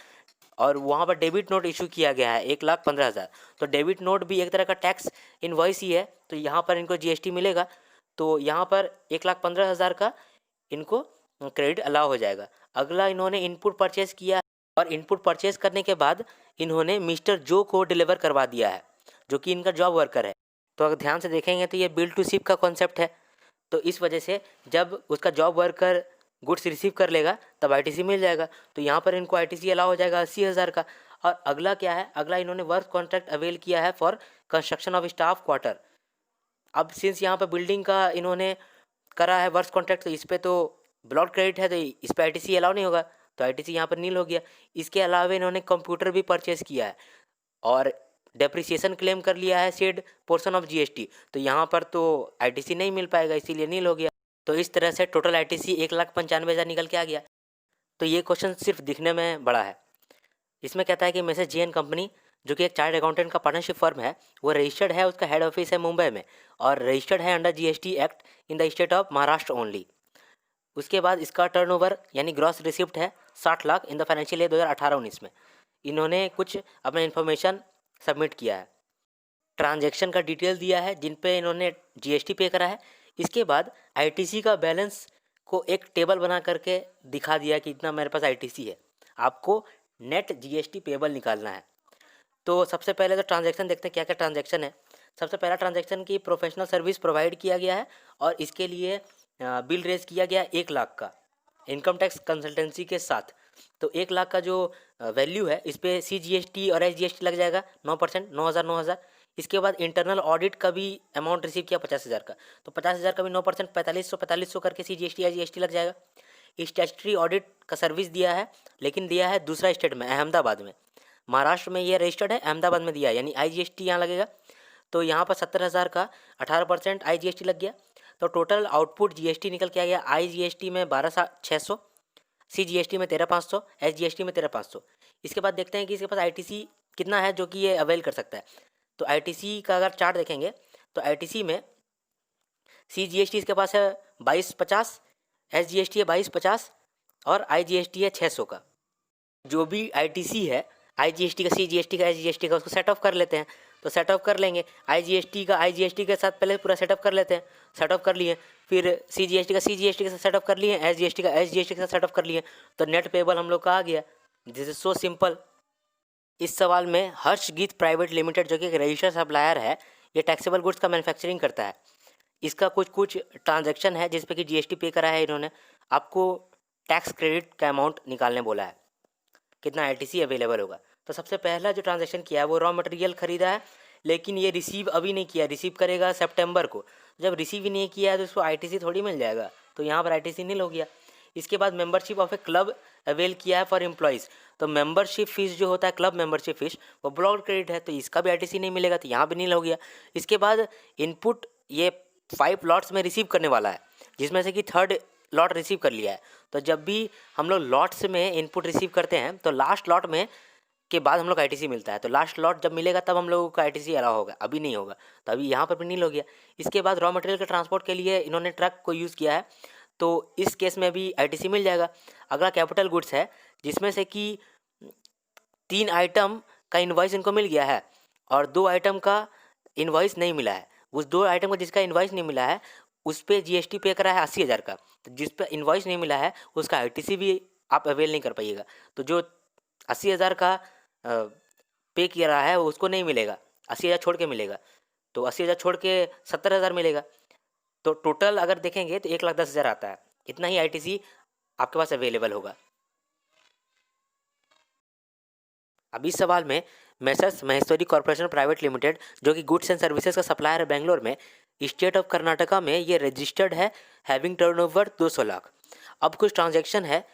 और वहाँ पर डेबिट नोट इशू किया गया है 1,15,000। तो डेबिट नोट भी एक तरह का टैक्स इनवॉइस ही है, तो यहाँ पर इनको जीएसटी मिलेगा। तो यहाँ पर 1,15,000 का इनको क्रेडिट अलाउ हो जाएगा। अगला इन्होंने इनपुट परचेज किया और इनपुट परचेज करने के बाद इन्होंने मिस्टर जो को डिलीवर करवा दिया है, जो कि इनका जॉब वर्कर है। तो अगर ध्यान से देखेंगे तो ये बिल टू शिप का कॉन्सेप्ट है, तो इस वजह से जब उसका जॉब वर्कर गुड्स रिसीव कर लेगा तब आईटीसी मिल जाएगा। तो यहाँ पर इनको आईटीसी अलाउ हो जाएगा 80,000 का। और अगला क्या है, अगला इन्होंने वर्क कॉन्ट्रैक्ट अवेल किया है for construction of staff quarter. अब सिंस यहाँ पर बिल्डिंग का इन्होंने करा है वर्क कॉन्ट्रैक्ट, तो इस पर तो ब्लॉक क्रेडिट है, तो इस पर आईटीसी अलाउ नहीं होगा, तो आईटीसी यहाँ पर नील हो गया। इसके अलावा इन्होंने कंप्यूटर भी परचेज किया है और डेप्रिसिएशन क्लेम कर लिया है सेड पोर्शन ऑफ जीएसटी, तो यहाँ पर तो आईटीसी नहीं मिल पाएगा, इसीलिए नील हो गया। तो इस तरह से टोटल आईटीसी 1,95,000 निकल के आ गया। तो ये क्वेश्चन सिर्फ दिखने में बड़ा है। इसमें कहता है कि मिसेस जे एन कंपनी जो कि एक चार्ट अकाउंटेंट का पार्टनरशिप फर्म है, वो रजिस्टर्ड है, उसका हेड ऑफिस है मुंबई में और रजिस्टर्ड है under GST act in the state of Maharashtra only. उसके बाद इसका टर्नओवर यानी ग्रॉस रिसिप्ट है 60 lakh in the financial year 2018-19 में। इन्होंने कुछ अपना इन्फॉर्मेशन सबमिट किया है, ट्रांजैक्शन का डिटेल दिया है जिन पे इन्होंने जीएसटी पे करा है। इसके बाद आईटीसी का बैलेंस को एक टेबल बना करके दिखा दिया कि इतना मेरे पास आईटीसी है। आपको नेट जीएसटी पेबल निकालना है। तो सबसे पहले तो ट्रांजैक्शन देखते हैं क्या क्या ट्रांजैक्शन है। सबसे पहला ट्रांजैक्शन की प्रोफेशनल सर्विस प्रोवाइड किया गया है और इसके लिए बिल रेज किया गया 1 लाख का इनकम टैक्स कंसल्टेंसी के साथ। तो 1 लाख का जो वैल्यू है इस पर सी जीएसटी और एस जीएसटी लग जाएगा 9%, 9,000। इसके बाद इंटरनल ऑडिट का भी अमाउंट रिसीव किया 50,000 का, तो 50,000 का भी 9%, 4500 करके सी जीएसटी एस जीएसटी लग जाएगा। स्टैट्यूटरी ऑडिट का सर्विस दिया है, लेकिन दिया है दूसरा स्टेट में, अहमदाबाद में। महाराष्ट्र में ये रजिस्टर्ड है, अहमदाबाद में दिया है, यानी आईजीएसटी यहाँ लगेगा। तो यहाँ पर 70,000 का 18% आईजीएसटी लग गया। तो टोटल आउटपुट जीएसटी निकल के आ गया आईजीएसटी में 12,600, सी जीएसटी में 13,500, एस जीएसटी में 13,500। इसके बाद देखते हैं कि इसके पास आईटीसी कितना है जो कि ये अवेल कर सकता है। तो आईटीसी का अगर चार्ट देखेंगे तो आईटीसी में सी जीएसटी इसके पास है 2250, एस जीएसटी है 2250 और आई जीएसटी है 600 का। जो भी आईटीसी है, आईजीएसटी का, सीजीएसटी का, एसजीएसटी का, उसको सेट ऑफ कर लेते हैं। तो सेट ऑफ कर लेंगे, आईजीएसटी का आईजीएसटी के साथ पहले पूरा सेटअप कर लेते हैं, सेट ऑफ कर लिए, फिर सीजीएसटी का सीजीएसटी के साथ सेटअप कर लिए, एसजीएसटी का एसजीएसटी के साथ सेटअप कर लिए, तो नेट पेबल हम लोग का आ गया। This is so simple. इस सवाल में हर्षगीत प्राइवेट लिमिटेड जो कि एक रजिस्टर्ड सप्लायर है, ये टैक्सेबल गुड्स का मैन्युफैक्चरिंग करता है। इसका कुछ कुछ ट्रांजैक्शन है जिस पे कि जीएसटी पे करा है इन्होंने। आपको टैक्स क्रेडिट का अमाउंट निकालने बोला है, कितना आईटीसी अवेलेबल होगा। तो सबसे पहला जो ट्रांजैक्शन किया है वो रॉ मटेरियल खरीदा है, लेकिन ये रिसीव अभी नहीं किया, रिसीव करेगा सितंबर को। जब रिसीव ही नहीं किया है तो उसको आईटीसी थोड़ी मिल जाएगा, तो यहाँ पर आईटीसी नील हो गया। इसके बाद membership of A club avail किया है फॉर एम्प्लॉयज़, तो मेंबरशिप फीस जो होता है, क्लब मेंबरशिप फीस, वो ब्लॉक क्रेडिट है, तो इसका भी आईटीसी नहीं मिलेगा, तो यहाँ भी नील हो गया। इसके बाद इनपुट ये 5 लॉट्स में रिसीव करने वाला है, जिसमें से कि 3rd लॉट रिसीव कर लिया है। तो जब भी हम लोग लॉट्स में इनपुट रिसीव करते हैं तो लास्ट लॉट में के बाद हम लोग का आईटीसी मिलता है, तो लास्ट लॉट जब मिलेगा तब हम लोगों का आईटीसी अलाउ होगा, अभी नहीं होगा, तो अभी यहाँ पर भी नील हो गया। इसके बाद रॉ मटेरियल के ट्रांसपोर्ट के लिए इन्होंने ट्रक को यूज़ किया है, तो इस केस में भी आईटीसी मिल जाएगा। अगला कैपिटल गुड्स है, जिसमें से कि 3 आइटम का इन्वॉइस इनको मिल गया है और 2 आइटम का इन्वॉइस नहीं मिला है। उस 2 आइटम का जिसका इन्वॉइस नहीं मिला है उस पर जीएसटी पे करा है 80,000 का, तो जिस पर इन्वॉइस नहीं मिला है उसका आईटीसी भी आप अवेल नहीं कर पाइएगा। तो जो 80,000 का पे किया रहा है उसको नहीं मिलेगा, 80,000 छोड़ के मिलेगा, तो 80,000 छोड़ के 70,000 मिलेगा। तो टोटल अगर देखेंगे तो 1,10,000 आता है, इतना ही आईटीसी आपके पास अवेलेबल होगा। अब इस सवाल में messrs Maheshwari corporation private limited जो कि गुड्स एंड सर्विसेज का सप्लायर है बेंगलोर में, स्टेट ऑफ कर्नाटका में ये रजिस्टर्ड है, हैविंग टर्नओवर 200 लाख। अब कुछ ट्रांजैक्शन है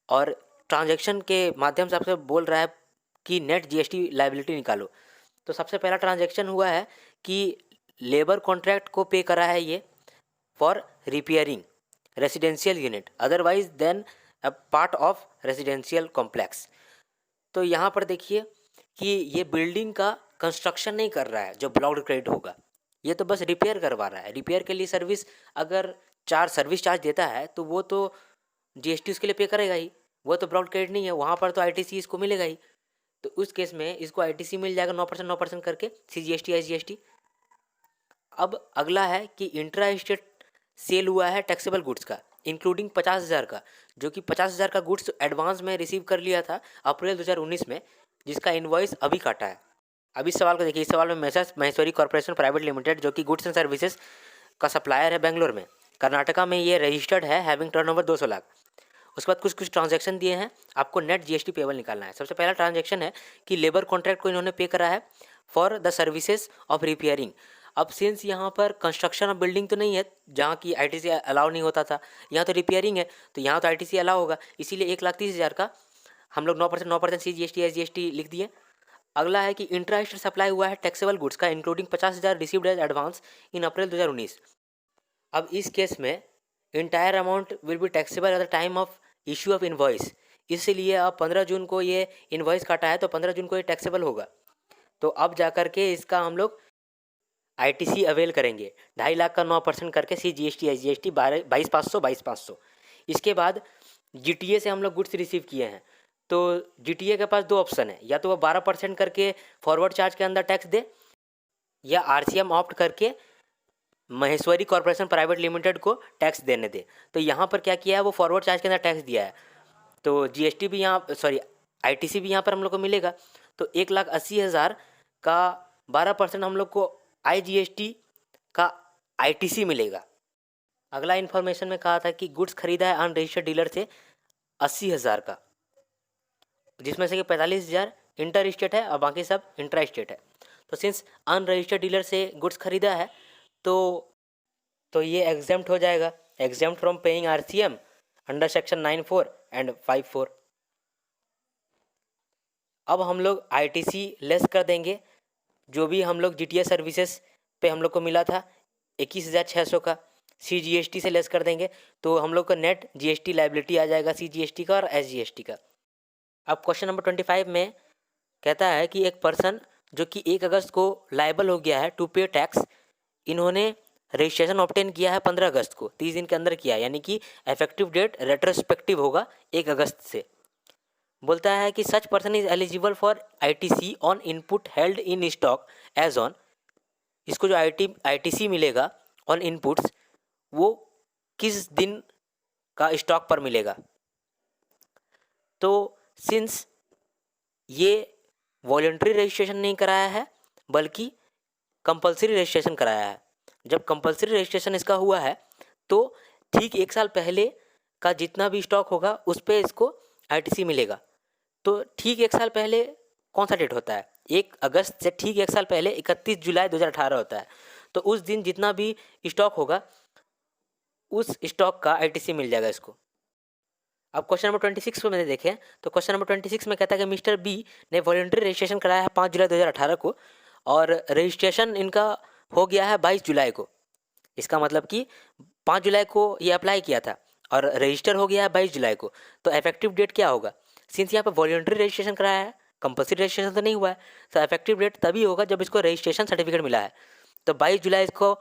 और ट्रांजैक्शन के माध्यम से आपसे बोल रहा है कि नेट जीएसटी लाइबिलिटी निकालो। तो सबसे पहला ट्रांजैक्शन हुआ है कि लेबर कॉन्ट्रैक्ट को पे करा है ये for repairing residential unit otherwise than a part of residential complex. तो यहाँ पर देखिए कि ये बिल्डिंग का कंस्ट्रक्शन नहीं कर रहा है जो ब्लॉक्ड क्रेडिट होगा, ये तो बस रिपेयर करवा रहा है। रिपेयर के लिए सर्विस अगर सर्विस चार्ज देता है तो वो तो जीएसटी उसके लिए पे करेगा ही, वो तो ब्लॉक्ड क्रेडिट नहीं है, वहाँ पर तो आईटीसी इसको मिलेगा ही। तो उस केस में इसको आईटीसी मिल जाएगा 9% करके, सीजीएसटी एसजीएसटी। अब अगला है कि इंट्रा स्टेट सेल हुआ है टैक्सेबल गुड्स का इंक्लूडिंग 50,000 का, जो कि 50,000 का गुड्स एडवांस में रिसीव कर लिया था अप्रैल 2019 में, जिसका इन्वॉइस अभी काटा है। अब इस सवाल को देखिए, इस सवाल में messrs Maheshwari corporation private limited जो कि गुड्स एंड सर्विसेज का सप्लायर है बेंगलोर में, कर्नाटका में ये रजिस्टर्ड है, हैविंग टर्नओवर 200 लाख। उसके बाद कुछ कुछ ट्रांजैक्शन दिए हैं, आपको नेट जीएसटी पेबल निकालना है। सबसे पहला ट्रांजैक्शन है कि लेबर कॉन्ट्रैक्ट को इन्होंने पे करा है for the services of repairing. अब सिंस यहाँ पर कंस्ट्रक्शन ऑफ बिल्डिंग तो नहीं है जहाँ की आईटीसी अलाउ नहीं होता था, यहाँ तो रिपेयरिंग है, तो यहाँ तो आईटीसी अलाउ होगा, इसीलिए 1,30,000 का हम लोग 9% सीजीएसटी एसजीएसटी लिख दिए। अगला है कि इंट्रा स्टेट सप्लाई हुआ है टैक्सेबल गुड्स का including 50,000 received as advance in April 2019। अब इस केस में entire amount will be taxable at the time of issue of invoice, इसलिए अब 15 जून को ये इन्वॉइस काटा है तो 15 जून को ये टैक्सेबल होगा। तो अब जा करके इसका हम लोग आईटीसी अवेल करेंगे 2.5 लाख का 9% करके, सीजीएसटी एसजीएसटी 22,500। इसके बाद जीटीए से हम लोग गुड्स रिसीव किए हैं, तो जीटीए के पास 2 ऑप्शन है, या तो वो 12% करके फॉरवर्ड चार्ज के अंदर टैक्स दे, या आरसीएम ऑप्ट करके महेश्वरी कॉर्पोरेशन प्राइवेट लिमिटेड को टैक्स देने दे। तो यहाँ पर क्या किया है, वो फॉरवर्ड चार्ज के अंदर टैक्स दिया है, तो जीएसटी भी यहाँ आईटीसी भी यहाँ पर हम लोग को मिलेगा। तो 1,80,000 का 12% हम लोग को आईजीएसटी का आईटीसी मिलेगा। अगला इन्फॉर्मेशन में कहा था कि गुड्स खरीदा है अनरजिस्टर्ड डीलर से 80,000 का, जिसमें से कि 45,000 इंटर स्टेट है और बाकी सब इंट्रा स्टेट है। तो सिंस अनरजिस्टर्ड डीलर से गुड्स खरीदा है तो ये एग्जेम्प्ट हो जाएगा, exempt from paying RCM under section 9(4) and 5(4). अब हम लोग आईटीसी लेस कर देंगे, जो भी हम लोग जीटीए सर्विसेज पे हम लोग को मिला था 21,600 का, सीजीएसटी से लेस कर देंगे तो हम लोग का नेट जीएसटी लाइबिलिटी आ जाएगा, सीजीएसटी का और एसजीएसटी का। अब क्वेश्चन नंबर 25 में कहता है कि एक पर्सन जो कि 1 अगस्त को लायबल हो गया है टू पे टैक्स, इन्होंने रजिस्ट्रेशन ऑब्टेन किया है 15 अगस्त को, 30 दिन के अंदर किया है, यानी कि इफेक्टिव डेट रेट्रोस्पेक्टिव होगा 1 अगस्त से। बोलता है कि such person is eligible for ITC on input held in stock as on. इसको जो आईटीसी मिलेगा ऑन इनपुट्स, वो किस दिन का स्टॉक पर मिलेगा। तो सिंस ये वॉलंटरी रजिस्ट्रेशन नहीं कराया है बल्कि कंपलसरी रजिस्ट्रेशन कराया है, जब कंपलसरी रजिस्ट्रेशन इसका हुआ है तो ठीक 1 साल पहले का जितना भी स्टॉक होगा उस पर इसको आईटीसी मिलेगा। तो ठीक 1 साल पहले कौन सा डेट होता है? 1 अगस्त से ठीक 1 साल पहले 31 जुलाई 2018 होता है। तो उस दिन जितना भी स्टॉक होगा उस स्टॉक का आईटीसी मिल जाएगा इसको। अब क्वेश्चन नंबर 26 को मैंने देखें तो क्वेश्चन नंबर 26 में कहता है कि मिस्टर बी ने वॉलंटरी रजिस्ट्रेशन कराया है 5 जुलाई 2018 को और रजिस्ट्रेशन इनका हो गया है 22 जुलाई को। इसका मतलब कि 5 जुलाई को ये अप्लाई किया था और रजिस्टर हो गया है 22 जुलाई को। तो इफेक्टिव डेट क्या होगा? सिंस यहाँ पे वॉलंटरी रजिस्ट्रेशन कराया है, कंपल्सरी रजिस्ट्रेशन तो नहीं हुआ है, तो इफेक्टिव डेट तभी होगा जब इसको रजिस्ट्रेशन सर्टिफिकेट मिला है। तो 22 जुलाई इसको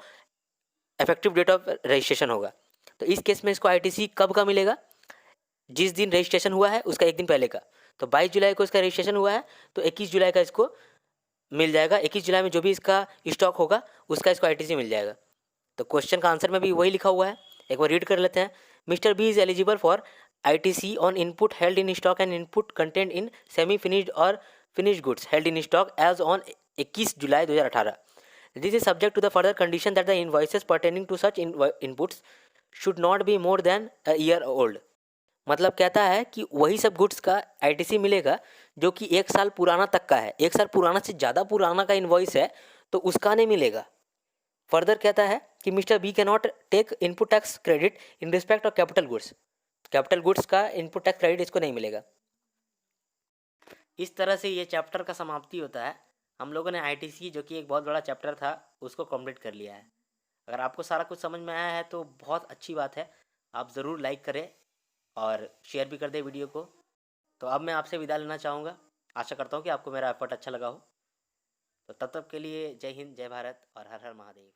इफेक्टिव डेट ऑफ रजिस्ट्रेशन होगा। तो इस केस में इसको आईटीसी कब का मिलेगा? जिस दिन रजिस्ट्रेशन हुआ है उसका एक दिन पहले का। तो 22 जुलाई को इसका रजिस्ट्रेशन हुआ है तो 21 जुलाई का इसको मिल जाएगा। 21 जुलाई में जो भी इसका स्टॉक होगा उसका इसको आईटीसी मिल जाएगा। तो क्वेश्चन का आंसर में भी वही लिखा हुआ है, एक बार रीड कर लेते हैं। Mister B is eligible for ITC on input held in stock and input content in semi finished और finished goods held in stock as on 21 July 2018। This is subject to the further condition that the invoices pertaining to such inputs should not be more than a year old. मतलब कहता है कि वही सब गुड्स का आईटीसी मिलेगा जो कि 1 साल पुराना तक का है। 1 साल पुराना से ज़्यादा पुराना का इनवॉइस है तो उसका नहीं मिलेगा। फर्दर कहता है कि mister B can not take input tax credit in respect of capital goods. Capital goods का इनपुट टैक्स क्रेडिट इसको नहीं मिलेगा। इस तरह से ये चैप्टर का समाप्ति होता है। हम लोगों ने आईटीसी जो कि एक बहुत बड़ा चैप्टर था उसको कंप्लीट कर लिया है। अगर आपको सारा कुछ समझ में आया है तो बहुत अच्छी बात है, आप ज़रूर लाइक करें और शेयर भी कर दें वीडियो को। तो अब मैं आपसे विदा लेना चाहूँगा। आशा करता हूँ कि आपको मेरा एफर्ट अच्छा लगा हो। तो तब तक के लिए जय हिंद, जय भारत और हर हर महादेव।